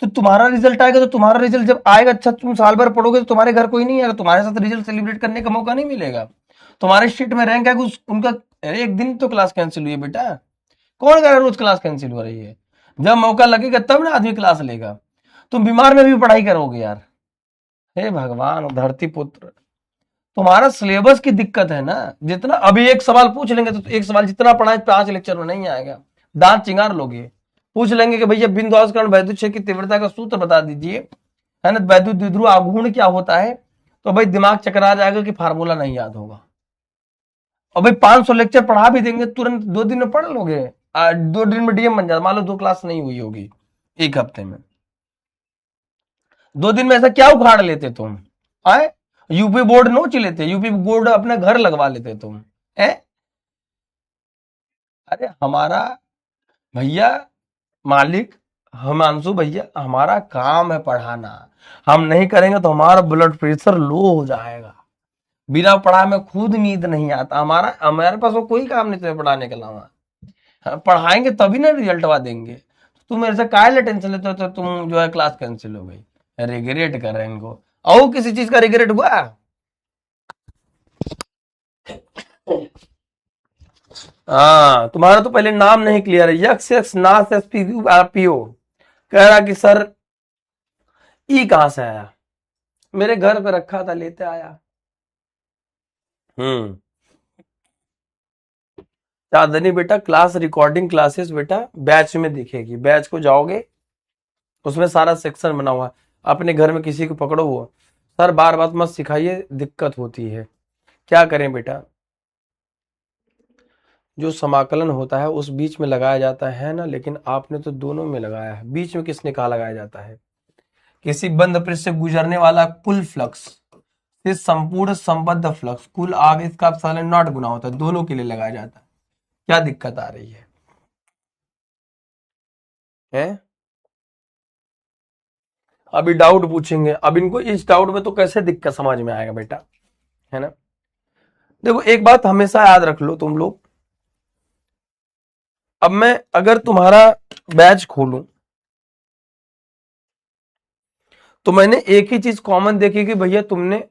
तो तुम्हारा रिजल्ट आएगा, तो तुम्हारा रिजल्ट जब आएगा, अच्छा तुम साल भर पढ़ोगे तो तुम्हारे घर कोई नहीं आएगा, तुम्हारे साथ रिजल्ट सेलिब्रेट करने का मौका नहीं मिलेगा। तुम्हारे शीट में रैंक है, उनका एक दिन तो क्लास कैंसिल हुई है बेटा, कौन कह रहा है रोज क्लास कैंसिल हो रही है। जब मौका लगेगा तब ना आदमी क्लास लेगा। तुम बीमार में भी पढ़ाई करोगे यार, हे भगवान धरती पुत्र। तुम्हारा सिलेबस की दिक्कत है ना, जितना अभी एक सवाल पूछ लेंगे तो एक सवाल जितना पढ़ा है 5 लेक्चर में नहीं आएगा, दांत चिंगार लोगे। पूछ लेंगे कि भैया बिंदु आवेश वैद्युत क्षेत्र की तीव्रता का सूत्र बता दीजिए, है ना, वैद्युत द्विध्रुव आघूर्ण क्या होता है, तो भाई दिमाग चकरा जाएगा कि फार्मूला नहीं याद होगा। और भाई 500 लेक्चर पढ़ा भी देंगे तुरंत 2 दिन में पढ़ लोगे, 2 दिन में डीएम बन जाता। मान लो 2 क्लास नहीं हुई होगी एक हफ्ते में, 2 दिन में ऐसा क्या उखाड़ लेते तुम, आए यूपी बोर्ड नोच लेते, यूपी बोर्ड अपने घर लगवा लेते तुम, है। अरे हमारा भैया मालिक हिमांशु भैया, हमारा काम है पढ़ाना, हम नहीं करेंगे तो हमारा ब्लड प्रेशर लो हो जाएगा। बिना पढ़ा में खुद नींद नहीं आता, हमारा हमारे पास वो कोई काम नहीं तुम्हें पढ़ाने के अलावा। हाँ, पढ़ाएंगे तभी ना रिजल्टवा देंगे। तुम मेरे से काहे टेंशन लेते हो, तो तुम जो है क्लास कैंसिल हो गई, रिग्रेट कर रहे हैं इनको। और किसी चीज का रिग्रेट हुआ? हाँ तुम्हारा तो पहले नाम नहीं क्लियर है, यक्स यक्स नास एस पी पीओ कह रहा कि सर ई कहां से आया, मेरे घर पे रखा था लेते आया। हम्म। चांदनी बेटा क्लास रिकॉर्डिंग क्लासेस बेटा बैच में दिखेगी, बैच को जाओगे उसमें सारा सेक्शन बना हुआ है। अपने घर में किसी को पकड़ो, वो सर बार बात मत सिखाइए, दिक्कत होती है। क्या करें बेटा, जो समाकलन होता है उस बीच में लगाया जाता है ना, लेकिन आपने तो दोनों में लगाया है। बीच में किसने कहा लगाया जाता है? किसी बंद पृष्ठ से गुजरने वाला कुल फ्लक्स से संपूर्ण संबद्ध फ्लक्स कुल आवेश का एप्सिलॉन नॉट गुना होता है, दोनों के लिए लगाया जाता है। क्या दिक्कत आ रही है? हैं? अभी डाउट पूछेंगे, अब इनको इस डाउट में तो कैसे दिक्कत समझ में आएगा बेटा, है ना। देखो एक बात हमेशा याद रख लो तुम लोग, अब मैं अगर तुम्हारा बैच खोलूं तो मैंने एक ही चीज कॉमन देखी कि भैया तुमने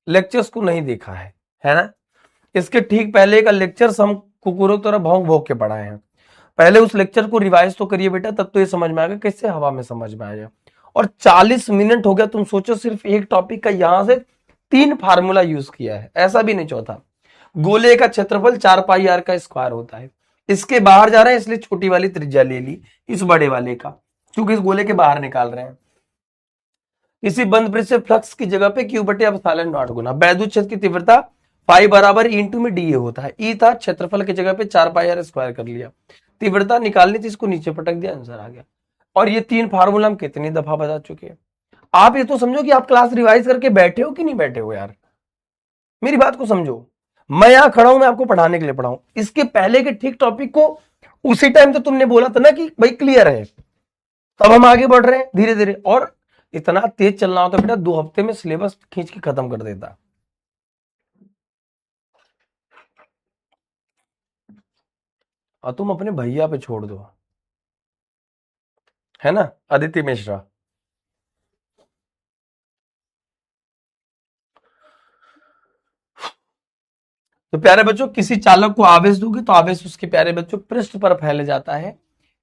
लेक्चर्स को नहीं देखा है ना। इसके ठीक पहले का लेक्चर हम कुकुरों तरह भौंक भौंक के पढ़ाए हैं। पहले उस लेक्चर को रिवाइज तो करिए बेटा, तब तो ये समझ में आएगा कैसे हवा में समझ में आएगा। और 40 मिनट हो गया, तुम सोचो सिर्फ एक टॉपिक का यहां से 3 फार्मूला यूज किया है, ऐसा भी नहीं। चौथा, गोले का क्षेत्रफल 4 पाई आर का स्क्वायर होता है, इसके बाहर जा रहा है इसलिए छोटी वाली त्रिज्या ले ली इस बड़े वाले का, क्योंकि इस गोले के बाहर निकाल रहे हैं। किसी बंद पृष्ठ से फ्लक्स की जगह पे क्यू बटे एप्सिलॉन नॉट गुना वैद्युत क्षेत्र की तीव्रता पाई बराबर इंटू में डी होता है। ई था, क्षेत्रफल की जगह पे 4 पाई आर स्क्वायर कर लिया, तीव्रता निकालनी थी, इसको नीचे पटक दिया, आंसर आ गया। और ये 3 फार्मूला हम कितनी दफा बता चुके हैं। आप ये तो समझो कि आप क्लास रिवाइज करके बैठे हो कि नहीं बैठे हो यार, मेरी बात को समझो। मैं यहां खड़ा हूं, मैं आपको पढ़ाने के लिए पढ़ा हूं, इसके पहले के ठीक टॉपिक को उसी टाइम तो तुमने बोला था ना कि भाई क्लियर है, तब हम आगे बढ़ रहे हैं धीरे धीरे। और इतना तेज चलना होता बेटा, 2 हफ्ते में सिलेबस खींच के खत्म कर देता। और तुम अपने भैया पे छोड़ दो, है ना, अदिति मिश्रा। तो प्यारे बच्चों, किसी चालक को आवेश दोगे तो आवेश उसके प्यारे बच्चों पृष्ठ पर फैल जाता है।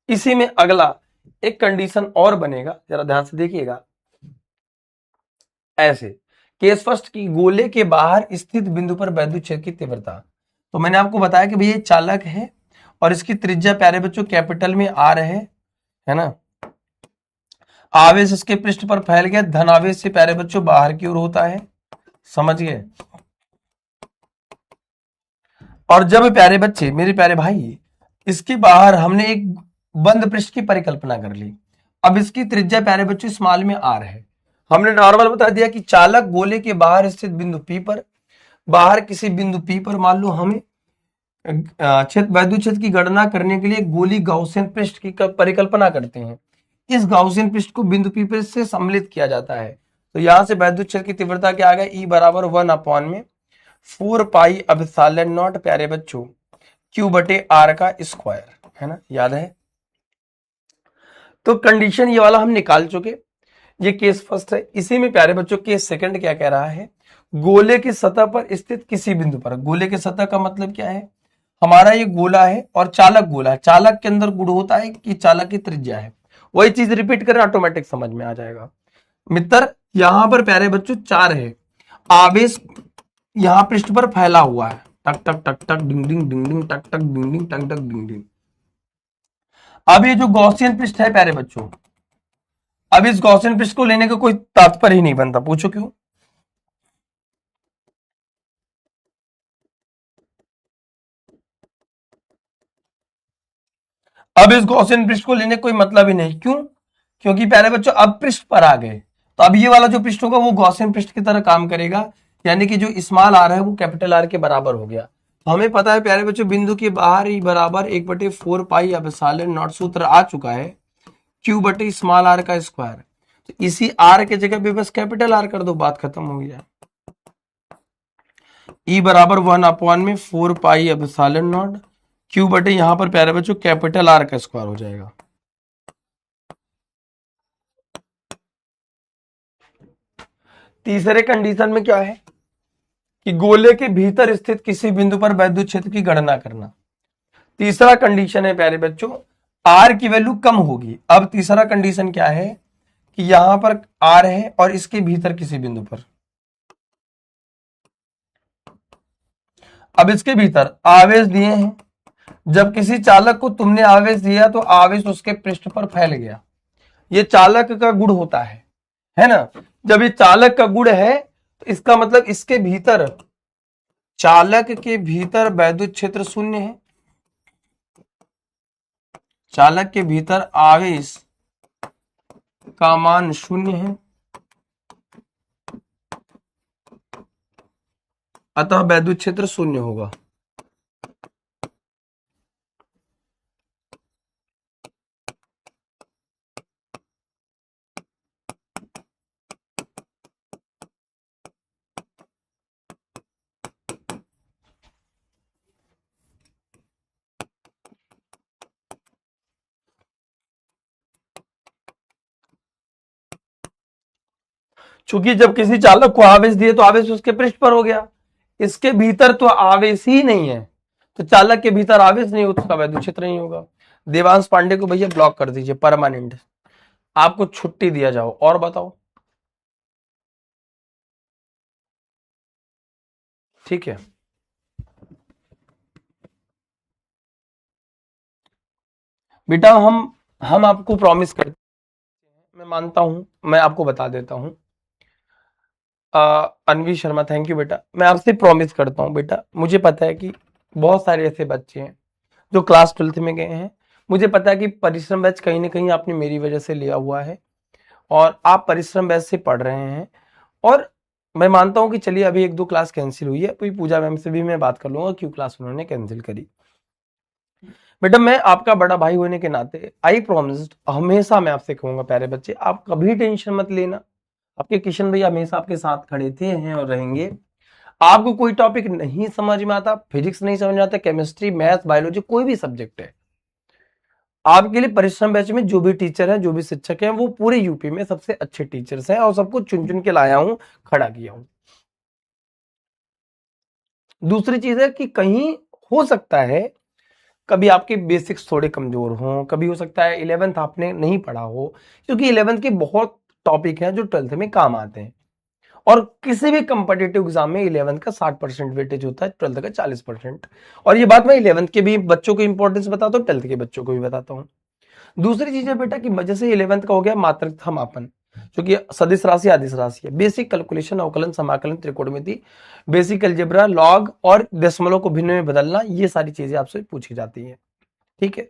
इसी में अगला एक कंडीशन और बनेगा, जरा ध्यान से देखिएगा। ऐसे केस फर्स्ट की गोले के बाहर स्थित बिंदु पर वैद्युत क्षेत्र की तीव्रता, तो मैंने आपको बताया कि भैया चालक है और इसकी त्रिज्या प्यारे बच्चों कैपिटल में आर है ना। आवेश इसके पृष्ठ पर फैल गया, धन आवेश से प्यारे बच्चों बाहर की ओर होता है, समझ गए। और जब प्यारे बच्चे मेरे प्यारे भाई इसके बाहर हमने एक बंद पृष्ठ की परिकल्पना कर ली, अब इसकी त्रिज्या प्यारे बच्चों स्मॉल में आर है। हमने नॉर्मल बता दिया कि चालक गोले के बाहर स्थित बिंदु पी पर, बाहर किसी बिंदु पी पर मान लो हमें वैद्युत क्षेत्र की गणना करने के लिए गोली गॉसियन पृष्ठ की परिकल्पना करते हैं। इस गॉसियन पृष्ठ को बिंदु पी पर से सम्मिलित किया जाता है, तो यहां से वैद्युत क्षेत्र की तीव्रता क्या आ गया, ई बराबर 1/4 पाई एप्सिलॉन नॉट प्यारे बच्चों क्यू बटे आर का स्क्वायर, है ना, याद है। तो कंडीशन ये वाला हम निकाल चुके, ये केस फर्स्ट है। इसी में प्यारे बच्चों केस सेकंड क्या कह रहा है, गोले की सतह पर स्थित किसी बिंदु पर, गोले की सतह का मतलब क्या है, हमारा ये गोला है और चालक गोला है, चालक के अंदर गुण होता है कि चालक की त्रिज्या है, वही चीज रिपीट करें ऑटोमेटिक समझ में आ जाएगा। मित्र यहां पर प्यारे बच्चों 4 है, आवेश यहां पृष्ठ पर फैला हुआ है, टक टक टक टक डिंग डिंग डिंग डिंग टक टक डिंग डिंग टक टक डिंग डिंग। अब ये जो गॉसियन पृष्ठ है प्यारे बच्चों, अब इस गॉसियन पृष्ठ को लेने का कोई तात्पर्य ही नहीं बनता, पूछो क्यों। अब इस गॉसियन पृष्ठ को लेने कोई मतलब ही नहीं, क्यों, क्योंकि प्यारे बच्चों अब पृष्ठ पर आ गए, तो अब ये वाला जो पृष्ठ होगा वो गॉसियन पृष्ठ की तरह काम करेगा, यानी कि जो स्मॉल आर है वो कैपिटल आर के बराबर हो गया। तो हमें पता है प्यारे बच्चों बिंदु के बाहर ही बराबर 1/4 पाई एप्सिलॉन नॉट सूत्र आ चुका है, क्यू बटे स्मॉल आर का स्क्वायर। तो इसी आर के जगह पे बस कैपिटल आर कर दो, बात खत्म हो गया। ई बराबर 1/4 पाई एप्सिलॉन नॉट क्यू बटे यहां पर प्यारे बच्चों कैपिटल आर का स्क्वायर हो जाएगा। तीसरे कंडीशन में क्या है कि गोले के भीतर स्थित किसी बिंदु पर वैद्युत क्षेत्र की गणना करना। तीसरा कंडीशन है प्यारे बच्चों आर की वैल्यू कम होगी। अब तीसरा कंडीशन क्या है कि यहां पर आर है और इसके भीतर किसी बिंदु पर, अब इसके भीतर आवेश दिए हैं, जब किसी चालक को तुमने आवेश दिया तो आवेश उसके पृष्ठ पर फैल गया, ये चालक का गुण होता है ना। जब ये चालक का गुण है तो इसका मतलब इसके भीतर, चालक के भीतर वैद्युत क्षेत्र शून्य है, चालक के भीतर आवेश का मान शून्य है, अतः वैद्युत क्षेत्र शून्य होगा। चूंकि जब किसी चालक को आवेश दिए तो आवेश उसके पृष्ठ पर हो गया, इसके भीतर तो आवेश ही नहीं है, तो चालक के भीतर आवेश नहीं हो तो उसका वैद्युत क्षेत्र नहीं होगा। देवांश पांडे को भैया ब्लॉक कर दीजिए, परमानेंट, आपको छुट्टी दिया जाओ। और बताओ, ठीक है। बेटा हम आपको प्रॉमिस करते हैं, मैं मानता हूं, मैं आपको बता देता हूं। अनवी शर्मा, थैंक यू बेटा। मैं आपसे प्रॉमिस करता हूं बेटा, मुझे पता है कि बहुत सारे ऐसे बच्चे हैं जो क्लास 12th में गए हैं, मुझे पता है कि परिश्रम बैच कहीं ना कहीं आपने मेरी वजह से लिया हुआ है और आप परिश्रम बैच से पढ़ रहे हैं। और मैं मानता हूं कि चलिए अभी 1-2 क्लास कैंसिल हुई है, तो पूजा मैम से भी मैं बात कर लूंगा क्यों क्लास उन्होंने कैंसिल करी। बेटा मैं आपका बड़ा भाई होने के नाते आई प्रॉमिस्ड, हमेशा मैं आपसे कहूंगा प्यारे बच्चे, आप कभी टेंशन मत लेना, आपके किशन भैया हमेशा आपके साथ खड़े थे, हैं और रहेंगे। आपको कोई टॉपिक नहीं समझ में आता, फिजिक्स नहीं समझ में आता, केमिस्ट्री, मैथ, बायोलॉजी, कोई भी सब्जेक्ट है, आपके लिए परिश्रम बैच में जो भी टीचर है, जो भी शिक्षक हैं, वो पूरे यूपी में सबसे अच्छे टीचर्स हैं और सबको चुन चुन के लाया हूं, खड़ा किया हूं। दूसरी चीज है कि कहीं हो सकता है कभी आपके बेसिक्स थोड़े कमजोर हों, कभी हो सकता है 11th आपने नहीं पढ़ा हो, क्योंकि 11th के बहुत टॉपिक हैं जो 12th में काम आते हैं। और किसी भी कंपटीटिव एग्जाम में 11th का 60% वेटेज होता है, 12th का 40%। और ये बात मैं 11th के भी बच्चों को इंपॉर्टेंस बताता हूँ, 12th के बच्चों को भी बताता हूँ। दूसरी चीज है बेटा कि जैसे 11th का हो गया मात्रक मापन, जो कि सदिश राशि आदिश राशि है, बेसिक कैलकुलेशन, अवकलन, समाकलन, त्रिकोणमिति, बेसिक अलजेब्रा, लॉग और दशमलव को भिन्न में बदलना, ये सारी चीजें आपसे पूछी जाती है, ठीक है।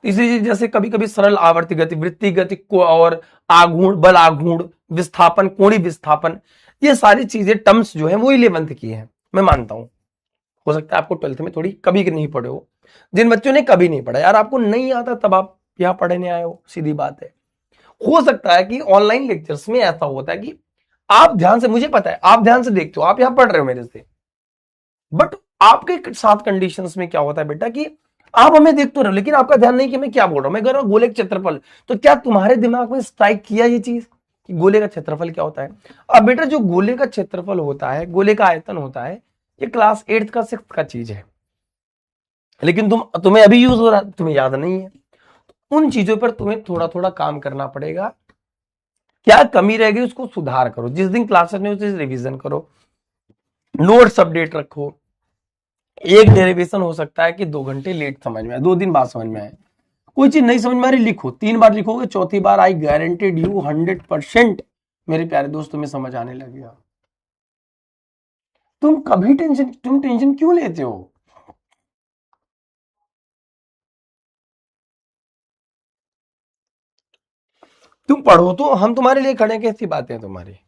तीसरी चीज जैसे कभी कभी सरल आवर्ती गति, वृत्ति गति को, और आघूर्ण, बल आघूर्ण, विस्थापन, कोणीय विस्थापन, ये सारी चीजें टर्म्स जो है वो 11th की है, मैं मानता हूं। हो सकता है आपको 12th में थोड़ी कभी नहीं पढ़े हो, जिन बच्चों ने कभी नहीं पढ़ा, यार आपको नहीं आता तब आप यहाँ पढ़ने आए हो, सीधी बात है। हो सकता है कि ऑनलाइन लेक्चर्स में ऐसा होता है कि आप ध्यान से, मुझे पता है आप ध्यान से देखते हो, आप यहाँ पढ़ रहे हो मेरे से, बट आपके साथ कंडीशंस में क्या होता है बेटा कि आप हमें देख तो रहे हो लेकिन आपका ध्यान नहीं कि मैं क्या बोल रहा हूं। मैं कह रहा हूं गोले का क्षेत्रफल, तो क्या तुम्हारे दिमाग में स्ट्राइक किया ये चीज कि गोले का क्षेत्रफल क्या होता है? अब बेटा जो गोले का क्षेत्रफल होता है, गोले का आयतन होता है, ये क्लास 8th का 6th का चीज है, लेकिन तुम्हें अभी यूज हो रहा है, तुम्हें याद नहीं है। उन चीजों पर तुम्हें थोड़ा थोड़ा काम करना पड़ेगा, क्या कमी रह गई उसको सुधार करो, जिस दिन क्लासेस में उस दिन रिवीजन करो, नोट्स अपडेट रखो। एक डेरिवेशन हो सकता है कि 2 घंटे लेट समझ में आए, 2 दिन बाद समझ में आए, कोई चीज नहीं समझ में आ रही, लिखो, 3 बार लिखोगे, चौथी बार आई गारंटेड यू 100% मेरे प्यारे दोस्त तुम्हें समझ आने लगेगा। तुम टेंशन क्यों लेते हो? तुम पढ़ो तो हम तुम्हारे लिए खड़े हैं, कैसी बातें हैं तुम्हारी।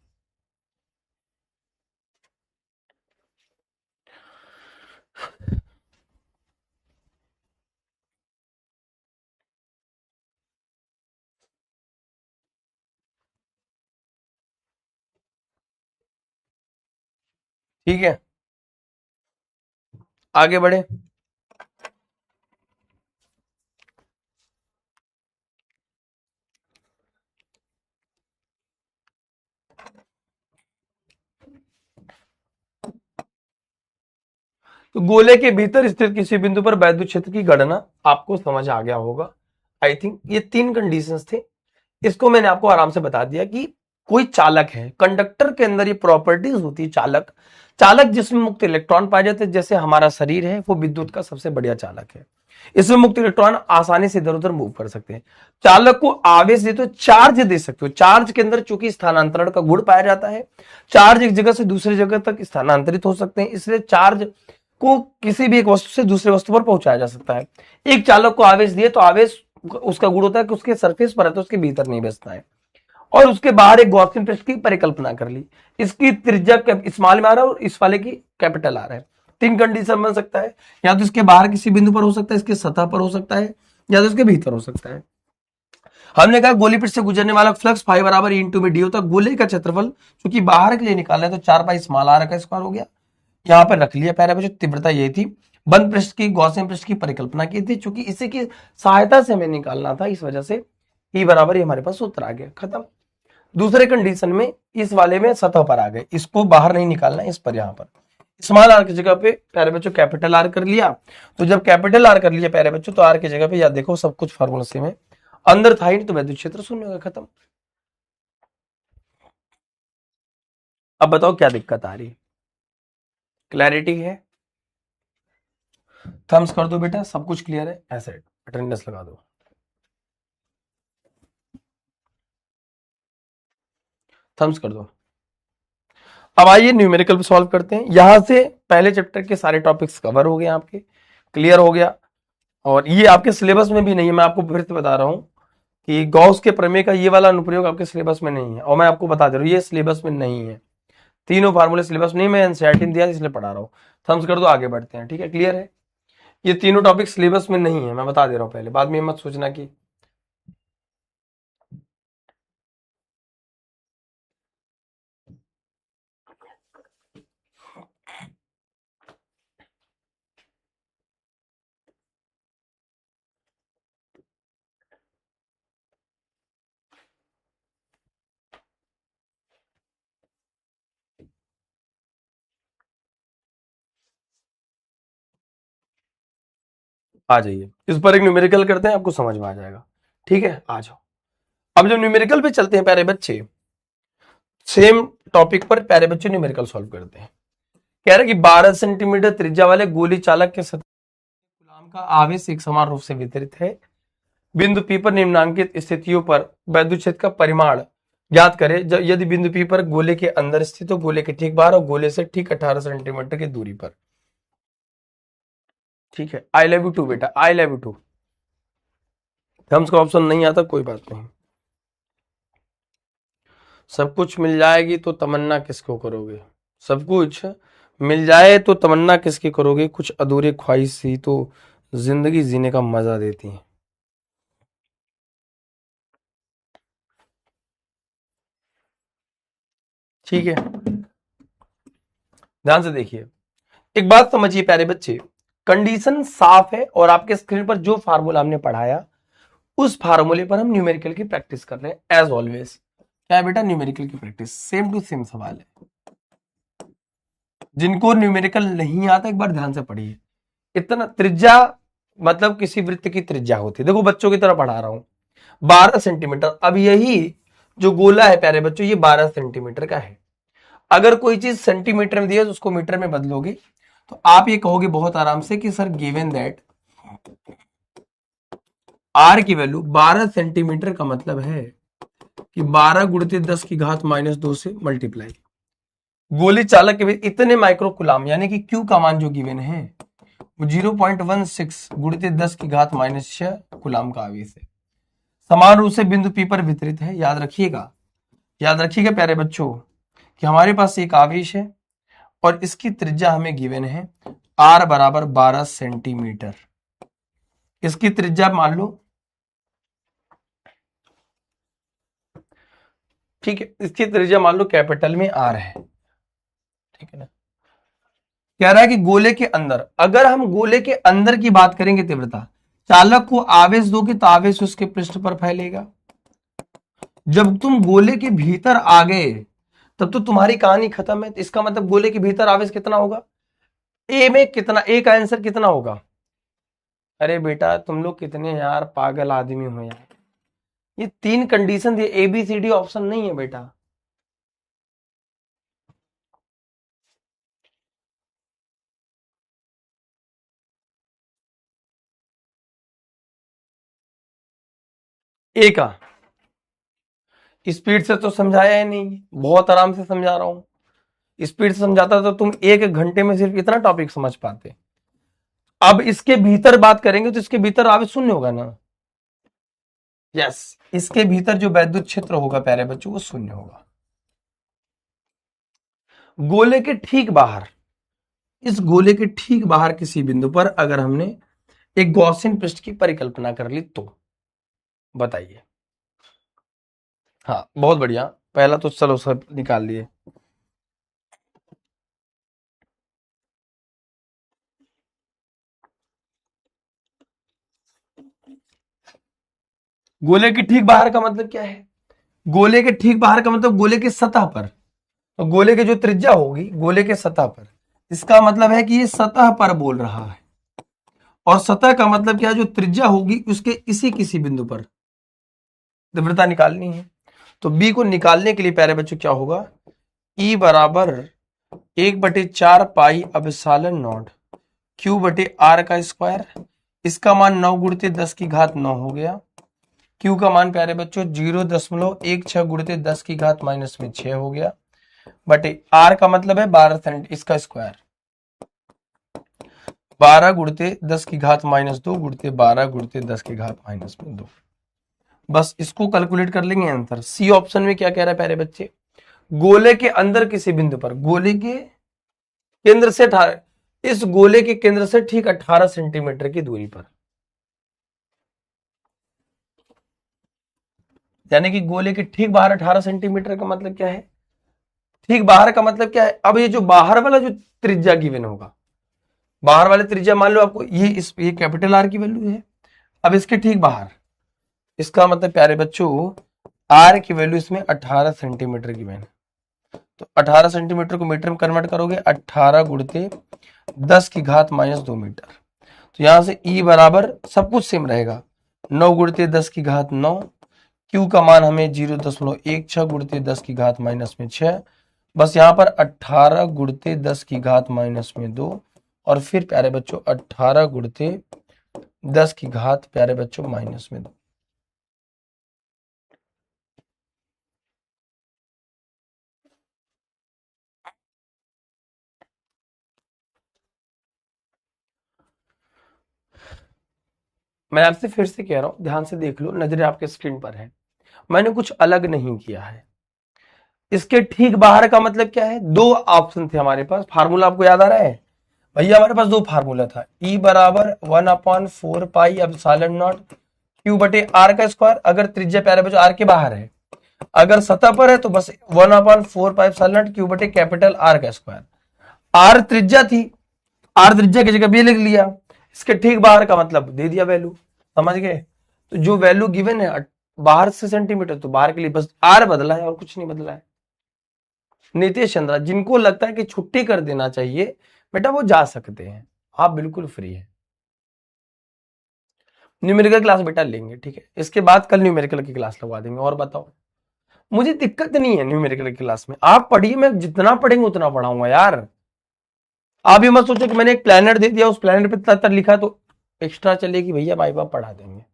ठीक है, आगे बढ़े। तो गोले के भीतर स्थित किसी बिंदु पर वैद्युत क्षेत्र की गणना आपको समझ आ गया होगा। आई थिंक ये 3 कंडीशंस थे, इसको मैंने आपको आराम से बता दिया कि कोई चालक है, कंडक्टर के अंदर ये प्रॉपर्टीज होती है चालक, चालक जिसमें मुक्त इलेक्ट्रॉन पाए जाते हैं, जैसे हमारा शरीर है वो विद्युत का सबसे बढ़िया चालक है, इसमें मुक्त इलेक्ट्रॉन आसानी से इधर उधर मूव कर सकते हैं। चालक को आवेश देते हो, चार्ज दे सकते हो, चार्ज के अंदर चूंकि स्थानांतरण का गुण पाया जाता है, चार्ज एक जगह से दूसरी जगह तक स्थानांतरित हो सकते हैं, इसलिए चार्ज को किसी भी एक वस्तु से दूसरे वस्तु पर पहुंचाया जा सकता है। एक चालक को आवेश दिए तो आवेश उसका गुण होता है कि उसके सरफेस पर है तो उसके भीतर नहीं बसता है, और उसके बाहर एक गॉसियन पृष्ठ की परिकल्पना कर ली, इसकी त्रिज्या स्मॉल में आ रहा है और इस वाले की कैपिटल आ रहा है। तीन कंडीशन बन सकता है, या तो इसके बाहर किसी बिंदु पर हो सकता है, इसके सतह पर हो सकता है, या तो इसके भीतर हो सकता है। हमने कहा गोली पृष्ठ से गुजरने वाला फ्लक्स फाई बराबर इंटू में डी होता है, गोले का क्षेत्रफल क्योंकि बाहर के लिए निकालना है तो 4 पाई स्मॉल आर का स्क्वायर हो गया, यहाँ पर रख लिया प्यारे बच्चों। तीव्रता ये थी, बंद पृष्ठ की गॉसियन पृष्ठ की परिकल्पना की थी, चूंकि इसी की सहायता से हमें निकालना था, इस वजह से ई बराबर ही हमारे पास सूत्र आ गया, खत्म। दूसरे कंडीशन में इस वाले में सतह पर आ गए, इसको बाहर नहीं निकालना, इस पर यहाँ पर स्मॉल आर की जगह पे प्यारे बच्चों कैपिटल आर कर लिया। तो जब कैपिटल आर कर लिया प्यारे बच्चों तो आर की जगह पे याद देखो सब कुछ फार्मूला से में अंदर था ही तो वैद्युत क्षेत्र शून्य होगा, खत्म। अब बताओ क्या दिक्कत आ रही है, क्लैरिटी है? थम्स कर दो बेटा, सब कुछ क्लियर है, ऐसे अटेंडेंस लगा दो। थम्स कर दो। अब आइए न्यूमेरिकल पे सॉल्व करते हैं। यहां से पहले चैप्टर के सारे टॉपिक्स कवर हो गए, आपके क्लियर हो गया, और ये आपके सिलेबस में भी नहीं है, मैं आपको फिर से बता रहा हूं कि गॉस के प्रमेय का ये वाला अनुप्रयोग आपके सिलेबस में नहीं है, और मैं आपको बता दे रहा हूं ये सिलेबस में नहीं है, तीनों फार्मूले सिलेबस नहीं, मैं एनसीईआरटी दिया इसलिए पढ़ा रहा हूँ। थम्स कर दो, आगे बढ़ते हैं, ठीक है, क्लियर है? ये तीनों टॉपिक सिलेबस में नहीं है, मैं बता दे रहा हूँ पहले, बाद में मत सोचना कि आ जाइए इस पर एक न्यूमेरिकल करते हैं, आपको समझ में आ जाएगा, ठीक है, आ जाओ। अब जब न्यूमेरिकल पे चलते हैं प्यारे बच्चे, सेम टॉपिक पर प्यारे बच्चे न्यूमेरिकल सॉल्व करते हैं। कह रहे कि 12 सेंटीमीटर त्रिज्या वाले गोली चालक के सतह गुलाम का आवेश एक समान रूप से वितरित है, बिंदु पी पर निम्नांकित स्थितियों पर वैद्युत क्षेत्र का परिमाण ज्ञात करें। यदि बिंदु पी पर गोले के अंदर स्थित हो, गोले के ठीक बाहर और गोले से ठीक 18 सेंटीमीटर की दूरी पर, ठीक है। आई लव यू टू बेटा, I love you too. Thumbs का ऑप्शन नहीं आता, कोई बात नहीं, सब कुछ मिल जाएगी तो तमन्ना किसको करोगे, सब कुछ मिल जाए तो तमन्ना किसकी करोगे, कुछ अधूरे ख्वाहिश ही तो जिंदगी जीने का मजा देती है। ठीक है, ध्यान से देखिए, एक बात समझिए प्यारे बच्चे, कंडीशन साफ है और आपके स्क्रीन पर जो फार्मूला हमने पढ़ाया उस फार्मूले पर हम न्यूमेरिकल की प्रैक्टिस कर रहे हैं एज ऑलवेज। क्या है बेटा, न्यूमेरिकल की प्रैक्टिस, सेम टू सेम सवाल है। जिनको न्यूमेरिकल नहीं आता एक बार ध्यान से पढ़िए। इतना त्रिज्या मतलब किसी वृत्त की त्रिज्या होती है, देखो बच्चों की तरह पढ़ा रहा हूं, 12 सेंटीमीटर। अब यही जो गोला है प्यारे बच्चों ये 12 सेंटीमीटर का है, अगर कोई चीज सेंटीमीटर में दी है तो उसको मीटर में बदलोगे तो आप ये कहोगे बहुत आराम से कि सर गिवन दैट आर की वैल्यू 12 सेंटीमीटर का मतलब है कि 12 गुणित 10 की घात -2 से मल्टीप्लाई। गोली चालक के बीच इतने माइक्रो कुलाम यानी कि क्यू का मान जो गिवन है वो 0.16 गुणित 10 की घात -6 कुलाम का आवेश है, समान रूप से बिंदु पी पर वितरित है। याद रखिएगा, याद रखिएगा प्यारे बच्चों कि हमारे पास एक आवेश है और इसकी त्रिज्या हमें गिवन है आर बराबर 12 सेंटीमीटर। इसकी त्रिज्या मान लो, ठीक है, इसकी त्रिज्या मान लो कैपिटल में आर है, ठीक है ना। कह रहा है कि गोले के अंदर, अगर हम गोले के अंदर की बात करेंगे तीव्रता, चालक को आवेश दोगे तो आवेश उसके पृष्ठ पर फैलेगा। जब तुम गोले के भीतर आ गए तब तो तुम्हारी कहानी खत्म है। इसका मतलब गोले के भीतर आवेश कितना होगा, ए में कितना, ए का आंसर कितना होगा। अरे बेटा तुम लोग कितने यार पागल आदमी हो यार, ये तीन कंडीशन दिए, ABCD ऑप्शन नहीं है बेटा, ए का स्पीड से तो समझाया ही नहीं, बहुत आराम से समझा रहा हूं। स्पीड से समझाता तो तुम 1 घंटे में सिर्फ इतना टॉपिक समझ पाते। अब इसके भीतर बात करेंगे तो इसके भीतर आवे शून्य होगा ना। यस, इसके भीतर जो वैद्युत क्षेत्र होगा प्यारे बच्चों वो शून्य होगा। गोले के ठीक बाहर, इस गोले के ठीक बाहर किसी बिंदु पर अगर हमने एक गॉसियन पृष्ठ की परिकल्पना कर ली तो बताइए। हाँ बहुत बढ़िया, पहला तो चलो सब निकाल लिए। गोले के ठीक बाहर का मतलब क्या है? गोले के ठीक बाहर का मतलब गोले की सतह पर। तो गोले की जो त्रिज्या होगी गोले के सतह पर, इसका मतलब है कि ये सतह पर बोल रहा है। और सतह का मतलब क्या है? जो त्रिज्या होगी उसके इसी किसी बिंदु पर तीव्रता निकालनी है। तो बी को निकालने के लिए प्यारे बच्चों क्या होगा? ई बराबर 1/4 पाई एप्सिलॉन नॉट क्यू बटे आर का स्क्वायर। इसका मान 9 गुणित 10 की घात 9 हो गया। क्यू का मान प्यारे बच्चों 0.16 गुणित 10 की घात -6 हो गया, बटे आर का मतलब है 12 सेंट, इसका स्क्वायर 12 गुणित 10 की घात -2 गुणित 12 गुणित 10 की घात -2। बस इसको कैलकुलेट कर लेंगे आंसर। सी ऑप्शन में क्या कह रहा है प्यारे बच्चे? गोले के अंदर किसी बिंदु पर, गोले के केंद्र से 18, इस गोले के केंद्र से ठीक 18 सेंटीमीटर की दूरी पर, यानी कि गोले के ठीक बाहर 18 सेंटीमीटर का मतलब क्या है? ठीक बाहर का मतलब क्या है? अब ये जो बाहर वाला जो त्रिज्या गिवन होगा, बाहर वाले त्रिज्या मान लो आपको ये कैपिटल आर की वैल्यू है। अब इसके ठीक बाहर, इसका मतलब प्यारे बच्चों आर की वैल्यू इसमें 18 सेंटीमीटर की मैंने, तो 18 सेंटीमीटर को मीटर में कन्वर्ट करोगे 18 गुणित 10 की घात -2 मीटर। तो यहां से ई बराबर सब कुछ सेम रहेगा, 9 गुणित 10 की घात 9। क्यू का मान हमें 0.16 गुणित 10 की घात -6। बस यहाँ पर 18 गुणित 10 की घात -2 और फिर प्यारे बच्चों 18 गुणित 10 की घात प्यारे बच्चों -2। मैं आपसे फिर से कह रहा हूं, ध्यान से देख लो, नजरें आपके स्क्रीन पर है, मैंने कुछ अलग नहीं किया है। इसके ठीक बाहर का मतलब क्या है? दो ऑप्शन थे हमारे पास, फार्मूला आपको याद आ रहा है भैया? हमारे पास दो फार्मूला था, ई बराबर 1/4 पाई एप्सिलॉन नॉट क्यू बटे आर का स्क्वायर, अगर त्रिज्या प्यारे बच्चों आर के बाहर है, अगर सतह पर है तो बस 1/4 पाई एप्सिलॉन नॉट क्यू बटे कैपिटल आर का स्क्वायर। आर त्रिज्या थी, आर त्रिज्या की जगह बी लिख लिया। इसके ठीक बाहर का मतलब दे दिया वैल्यू, समझ गए? तो जो वैल्यू गिवन है बाहर से सेंटीमीटर, तो बाहर के लिए बस आर बदला है और कुछ नहीं बदला है। नीतीश चंद्रा, जिनको लगता है कि छुट्टी कर देना चाहिए बेटा वो जा सकते हैं, आप बिल्कुल फ्री है। न्यूमेरिकल क्लास बेटा लेंगे, ठीक है? इसके बाद कल न्यूमेरिकल की क्लास लगवा देंगे। और बताओ, मुझे दिक्कत नहीं है न्यूमेरिकल की क्लास में, आप पढ़िए, मैं जितना पढ़ेंगे उतना पढ़ाऊंगा यार। आप ये मत सोचो कि मैंने एक प्लानर दे दिया, उस प्लानर पे तत्तर लिखा तो एक्स्ट्रा चलेगी, भैया माई बाप पढ़ा देंगे,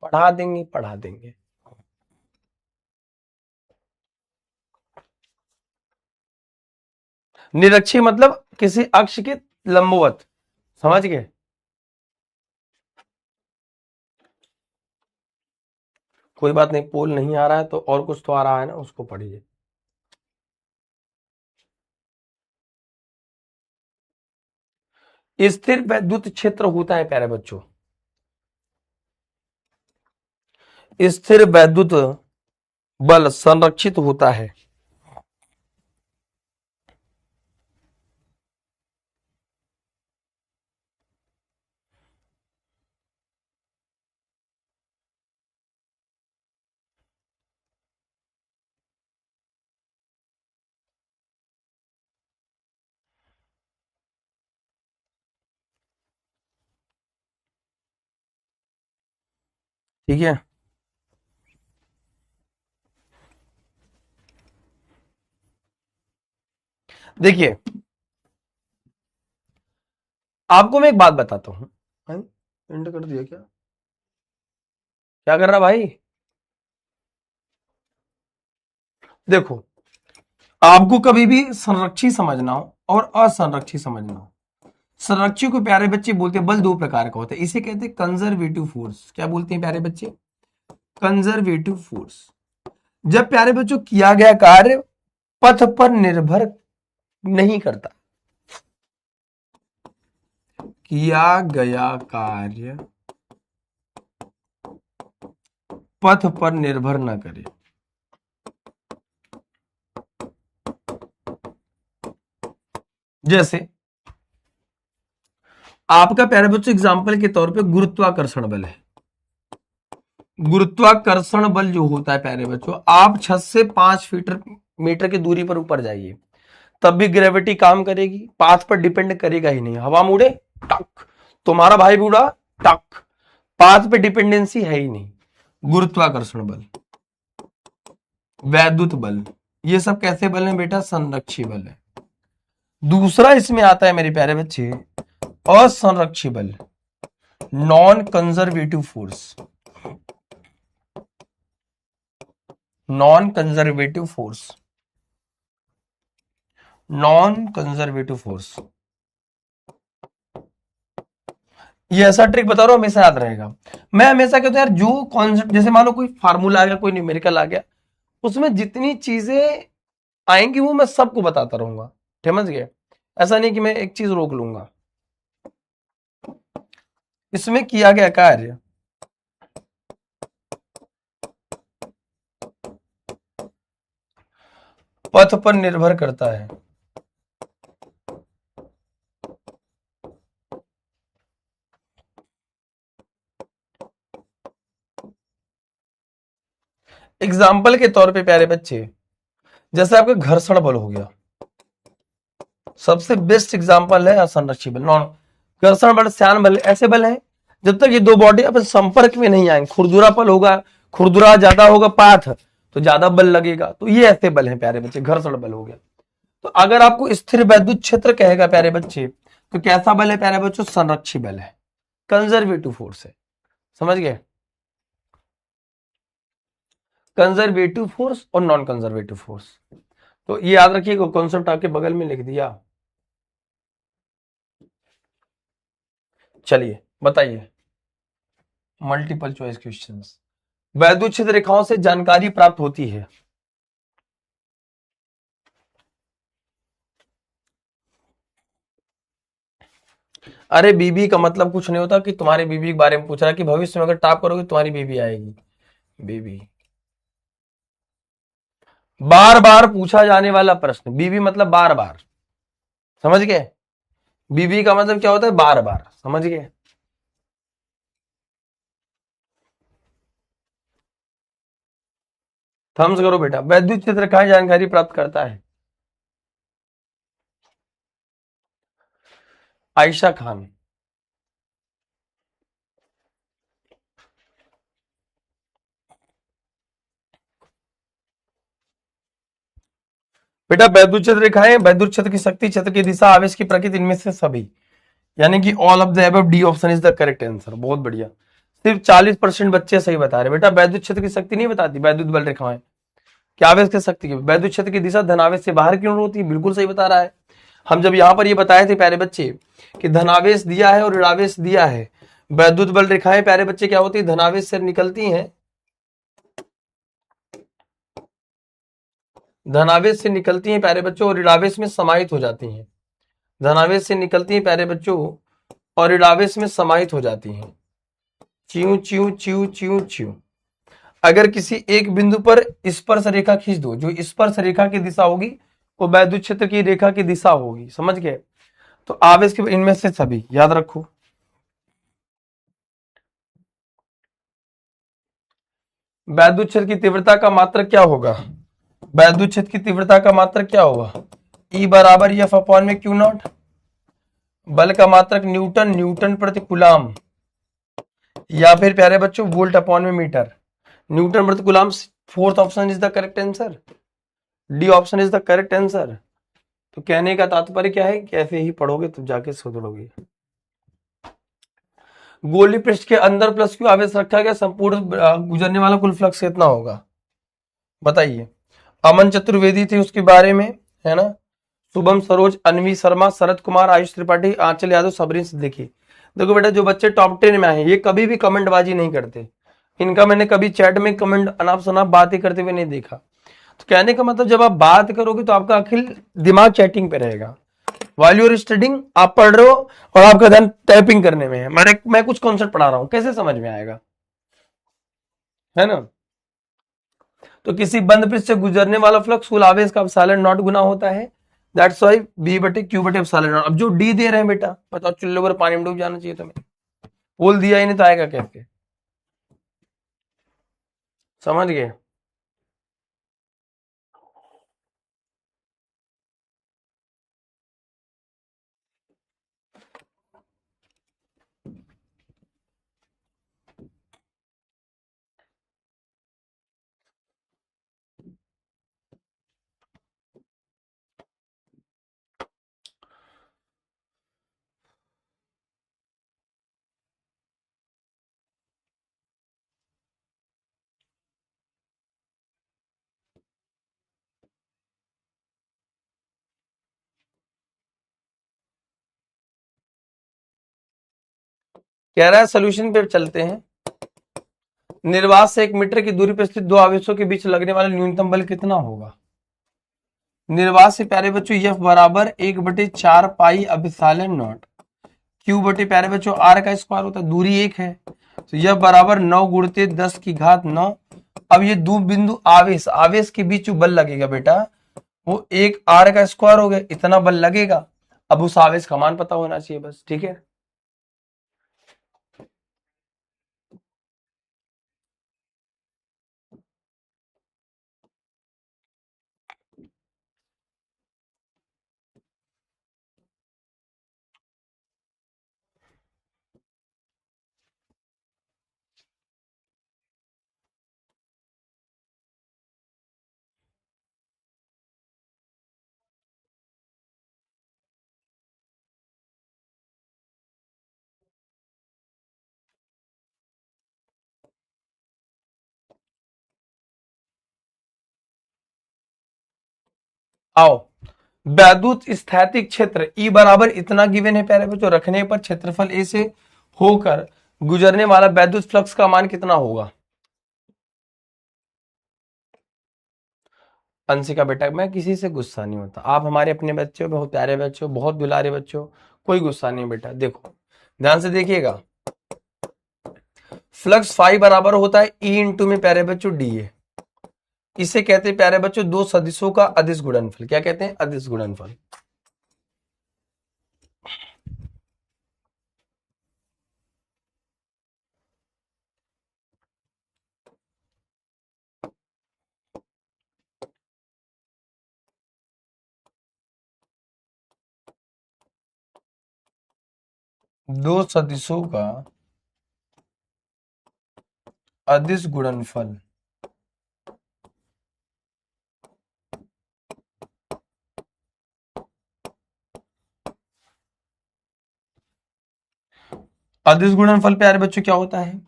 पढ़ा देंगे, पढ़ा देंगे। निरक्षीय मतलब किसी अक्ष के लंबवत, समझ गए? कोई बात नहीं, पोल नहीं आ रहा है तो और कुछ तो आ रहा है ना, उसको पढ़िए। स्थिर वैद्युत क्षेत्र होता है प्यारे बच्चों, स्थिर वैद्युत बल संरक्षित होता है। ठीक है, देखिए आपको मैं एक बात बताता हूं। एंड कर दिया क्या? क्या कर रहा भाई? देखो, आपको कभी भी संरक्षी समझना हो और असंरक्षी समझना हो, संरक्षी को प्यारे बच्चे बोलते हैं बल दो प्रकार का होता है, इसे कहते हैं कंजर्वेटिव फोर्स। क्या बोलते हैं प्यारे बच्चे? Conservative force. जब प्यारे बच्चों किया गया कार्य पथ पर निर्भर नहीं करता, किया गया कार्य पथ पर निर्भर न करे। जैसे आपका प्यारे बच्चों एग्जाम्पल के तौर पे गुरुत्वाकर्षण बल है। गुरुत्वाकर्षण बल जो होता है प्यारे बच्चों, आप छत से 5 मीटर की दूरी पर ऊपर जाइए तब भी ग्रेविटी काम करेगी, पाथ पर डिपेंड करेगा ही नहीं। हवा मुड़े टक, तुम्हारा भाई भी उड़ा टक, पाथ पे डिपेंडेंसी है ही नहीं। गुरुत्वाकर्षण बल, वैद्युत बल, ये सब कैसे बल है बेटा? संरक्षी बल है। दूसरा इसमें आता है मेरे प्यारे बच्चे असंरक्षी बल, non conservative force. Non conservative force, non conservative force, ये ऐसा ट्रिक बता रहा हूं, हमेशा याद रहेगा। मैं हमेशा कहता हूं यार, जो कॉन्सेप्ट, जैसे मान लो कोई फार्मूला आ गया, कोई न्यूमेरिकल आ गया, उसमें जितनी चीजें आएंगी वो मैं सबको बताता रहूंगा, समझ गए? ऐसा नहीं कि मैं एक चीज रोक लूंगा। इसमें किया गया कार्य पथ पर निर्भर करता है। एग्जाम्पल के तौर पे प्यारे बच्चे, जैसे आपका घर्षण बल हो गया, सबसे बेस्ट एग्जाम्पल है असंरक्षी बल। नॉन घर्षण बल, श्यान बल, ऐसे बल है जब तक ये दो बॉडी अपन संपर्क में नहीं आएंगे, खुरदुरा बल होगा, खुरदुरा ज्यादा होगा पाथ तो ज्यादा बल लगेगा, तो ये ऐसे बल है प्यारे बच्चे, घर्षण बल हो गया। तो अगर आपको स्थिर वैद्युत क्षेत्र कहेगा प्यारे बच्चे, तो कैसा बल है प्यारे बच्चों? संरक्षी बल है, कंजर्वेटिव फोर्स है। समझ गए? कंजर्वेटिव फोर्स और नॉन कंजर्वेटिव फोर्स, तो ये याद रखिएगा, कॉन्सेप्ट आपके बगल में लिख दिया। चलिए बताइए, मल्टीपल चॉइस क्वेश्चंस। वैद्युत क्षेत्र रेखाओं से जानकारी प्राप्त होती है। अरे बीबी का मतलब कुछ नहीं होता कि तुम्हारे बीबी के बारे में पूछ रहा है कि भविष्य में अगर टॉप करोगे तुम्हारी बीबी आएगी। बीबी बार बार पूछा जाने वाला प्रश्न, बीबी मतलब बार बार, समझ गए? बीबी का मतलब क्या होता है? बार बार, समझ गए? थम्स करो बेटा। वैद्युत क्षेत्र कहाँ जानकारी प्राप्त करता है? आयशा खान। बेटा वैद्युत क्षेत्र रेखाएं, वैद्युत क्षेत्र की शक्ति, क्षेत्र की दिशा, आवेश की प्रकृति, इनमें से सभी, यानी कि all of the above, D option is the correct answer. बहुत बढ़िया, सिर्फ 40% बच्चे सही बता रहे। बेटा वैद्युत क्षेत्र की शक्ति नहीं बताती, वैद्युत बल रेखाएं क्या आवेश की शक्ति की, वैद्युत क्षेत्र की दिशा धनावेश से बाहर की ओर होती है, बिल्कुल सही बता रहा है। हम जब यहां पर ये बताए थे प्यारे बच्चे कि धनावेश दिया है और ऋणावेश दिया है, वैद्युत बल रेखाएं प्यारे बच्चे क्या होती है? धनावेश से निकलती हैं, धनावेश से निकलती हैं प्यारे बच्चों और ऋणावेश में समाहित हो जाती हैं। धनावेश से निकलती हैं प्यारे बच्चों और ऋणावेश में समाहित हो जाती हैं। Chew chew chew chew chew. अगर किसी एक बिंदु पर स्पर्श रेखा खींच दो, जो स्पर्श रेखा की दिशा होगी वो वैद्युत क्षेत्र की रेखा की दिशा होगी, समझ गए? तो आवेश के इनमें से सभी याद रखो। वैद्युत क्षेत्र की तीव्रता का मात्रक क्या होगा? वैद्युत क्षेत्र की तीव्रता का मात्रक क्या होगा? E बराबर एफ अपॉन में क्यू नॉट। बल का मात्रक न्यूटन, न्यूटन प्रति कूलाम, या फिर प्यारे बच्चों वोल्ट अपॉन में मीटर। न्यूटन प्रति coulomb, fourth option is the correct answer, D option is the correct answer. तो कहने का तात्पर्य क्या है कि ऐसे ही पढ़ोगे तो जाके सुधरोगे। गोली पृष्ठ के अंदर प्लस क्यू आवेश रखा गया, संपूर्ण गुजरने वाला कुल फ्लक्स कितना होगा? बताइए। अमन चतुर्वेदी थी उसके बारे में, है ना। शुभम सरोज, अनवी शर्मा, शरद कुमार, आयुष त्रिपाठी, आंचल यादव, सबरीन सिद्दीकी। देखो बेटा, जो बच्चे टॉप 10 में आए ये कभी भी कमेंटबाजी नहीं करते। इनका मैंने कभी चैट में कमेंट अनाप शनाप बातें करते हुए नहीं देखा। तो कहने का मतलब, जब आप बात करोगे तो आपका अखिल दिमाग चैटिंग पे रहेगा। वाइल यूर स्टडिंग, आप पढ़ रहे हो और आपका ध्यान टाइपिंग करने में है। मैं कुछ कॉन्सेप्ट पढ़ा रहा हूं, कैसे समझ में आएगा, है ना। तो किसी बंद पृष्ठ से गुजरने वाला फ्लक्स कुल आवेश का एप्सिलॉन नॉट गुना होता है। दैट्स व्हाई बी बटे क्यू बटे एप्सिलॉन नॉट। अब जो डी दे रहे हैं बेटा, बताओ चुल्ले पर पानी में डूब जाना चाहिए तुम्हें। बोल दिया ही नहीं तो आएगा कैसे, समझ गए। कह रहा है सोल्यूशन पे चलते हैं। निर्वात से 1 मीटर की दूरी पर स्थित दो आवेशों के बीच लगने वाला न्यूनतम बल कितना होगा। निर्वात से प्यारे बच्चों F बराबर 1/4 पाई एप्सिलॉन नॉट, क्यू बटे प्यारे बच्चों आर का स्क्वायर होता है, दूरी 1 है तो यह बराबर 9 गुणित 10 की घात 9। अब ये दो बिंदु आवेश, आवेश के बीच जो बल लगेगा बेटा वो 1 आर का स्क्वायर हो गया, इतना बल लगेगा। अब उस आवेश का मान पता होना चाहिए बस, ठीक है। आओ, वैद्युत स्थैतिक क्षेत्र E बराबर इतना गिवन है प्यारे बच्चों, रखने पर क्षेत्रफल ए से होकर गुजरने वाला वैद्युत फ्लक्स का मान कितना होगा। अंशिका बेटा, मैं किसी से गुस्सा नहीं होता, आप हमारे अपने बच्चे हो, बहुत प्यारे बच्चे हो, बहुत दुलारे बच्चे हो, कोई गुस्सा नहीं बेटा। देखो ध्यान से देखिएगा, फ्लक्स फाई बराबर होता है ई इंटू में प्यारे बच्चों डी ए। इसे कहते हैं प्यारे बच्चों दो सदिशों का अदिश गुणनफल। क्या कहते हैं, अदिश गुणनफल। दो सदिशों का अदिश गुणनफल। अदिश गुणनफल प्यारे बच्चों क्या होता है,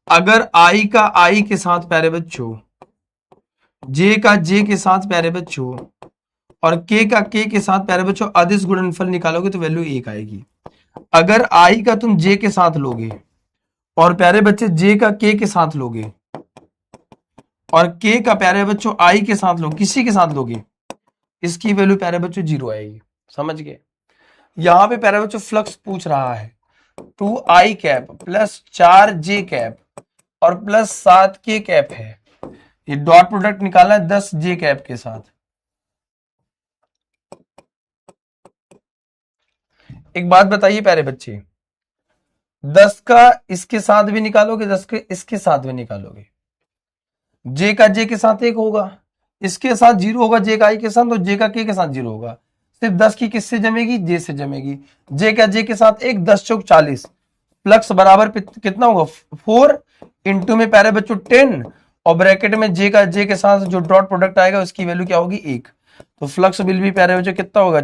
अगर आई का आई के साथ प्यारे बच्चों, जे का जे के साथ प्यारे बच्चों और के का के के साथ प्यारे बच्चों अदिश गुणनफल निकालोगे तो वैल्यू 1 आएगी। अगर आई का तुम जे के साथ लोगे और प्यारे बच्चे जे का के साथ लोगे और के का प्यारे बच्चों आई के साथ लोगे, किसी के साथ लोगे, इसकी वैल्यू प्यारे बच्चों 0 आएगी। समझ गए। यहां पे प्यारे बच्चों फ्लक्स पूछ रहा है 2i cap plus 4j cap और प्लस 7k कैप है। ये डॉट प्रोडक्ट निकालना है 10j कैप के साथ। एक बात बताइए प्यारे बच्चे, 10 का इसके साथ भी निकालोगे, 10 के इसके साथ भी निकालोगे, जे का जे के साथ 1 होगा, इसके साथ 0 होगा, जे का आई के साथ, तो जे का के साथ 0 होगा। सिर्फ 10 की किससे जमेगी, जे से जमेगी। जे का जे के साथ 1, 10 चौक 40, फ्लक्स बराबर कितना होगा 4 इंटू में प्यारे बच्चों 10 और ब्रैकेट में जे का जे के साथ जो डॉट प्रोडक्ट आएगा उसकी वैल्यू क्या होगी 1। तो फ्लक्स बिल भी प्यारे बच्चों कितना होगा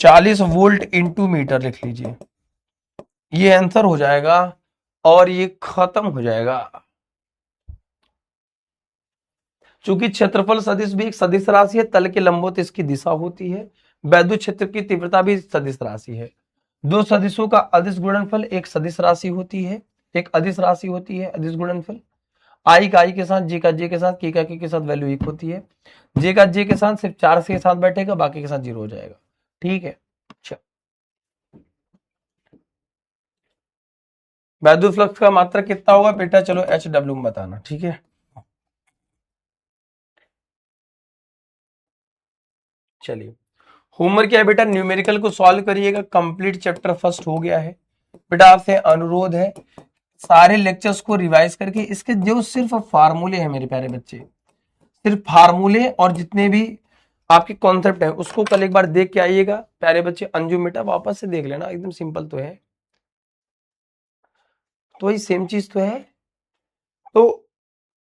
40 वोल्ट इंटू मीटर लिख लीजिए। ये आंसर हो जाएगा और ये खत्म हो जाएगा। चूंकि क्षेत्रफल सदिश भी एक सदिश राशि है, तल के लंबवत इसकी दिशा होती है, वैद्युत क्षेत्र की तीव्रता भी सदिश राशि है। दो सदिशों का अदिश गुणनफल एक सदिश राशि होती है, एक अदिश राशि होती है अदिश गुणनफल। आई का आई के साथ, जे का जे के साथ, के का के साथ वैल्यू एक होती है। जे का जे के साथ सिर्फ 4 के साथ बैठेगा, बाकी के साथ 0 हो जाएगा। ठीक है, अच्छा। वैद्युत फ्लक्स का मात्रा कितना होगा बेटा, चलो HW में बताना। ठीक है, चलिए होमवर्क क्या है बेटा, न्यूमेरिकल को सॉल्व करिएगा। कंप्लीट चैप्टर फर्स्ट हो गया है बेटा। आपसे अनुरोध है सारे लेक्चर्स को रिवाइज करके, इसके जो सिर्फ फार्मूले हैं मेरे प्यारे बच्चे, सिर्फ फार्मूले और जितने भी आपके कॉन्सेप्ट है उसको कल एक बार देख के आइएगा प्यारे बच्चे। अंजुम बेटा वापस से देख लेना, एकदम सिंपल तो है, तो वही सेम चीज तो है, तो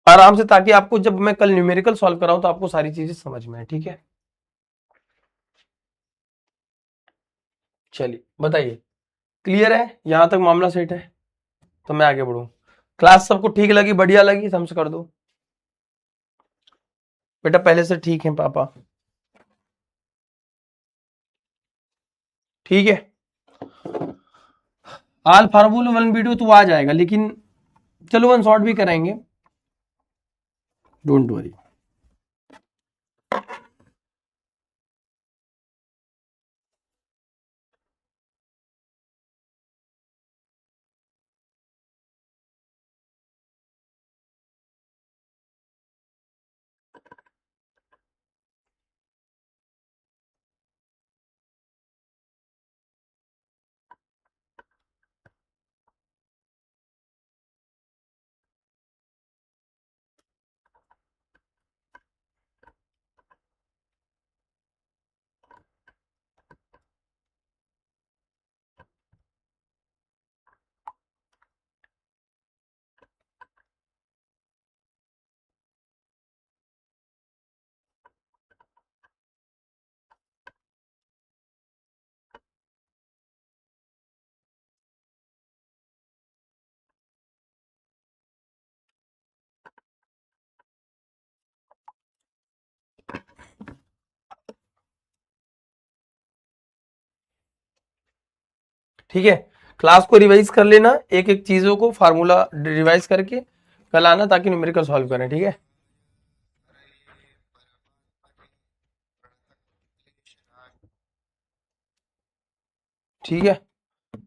आराम से, ताकि आपको जब मैं कल न्यूमेरिकल सॉल्व कराऊं तो आपको सारी चीजें समझ में आए। ठीक है, चलिए बताइए, क्लियर है, यहां तक मामला सेट है, तो मैं आगे बढ़ूं। क्लास सबको ठीक लगी, बढ़िया लगी, समझ कर दो बेटा, पहले से ठीक है पापा। ठीक है, आल फार्मूला वन वीडियो तो आ जाएगा, लेकिन चलो वन शॉर्ट भी कराएंगे, डोंट वरी। ठीक है, क्लास को रिवाइज कर लेना, एक एक चीजों को फार्मूला रिवाइज करके कल आना, ताकि न्यूमेरिकल सॉल्व करें। ठीक है, ठीक है।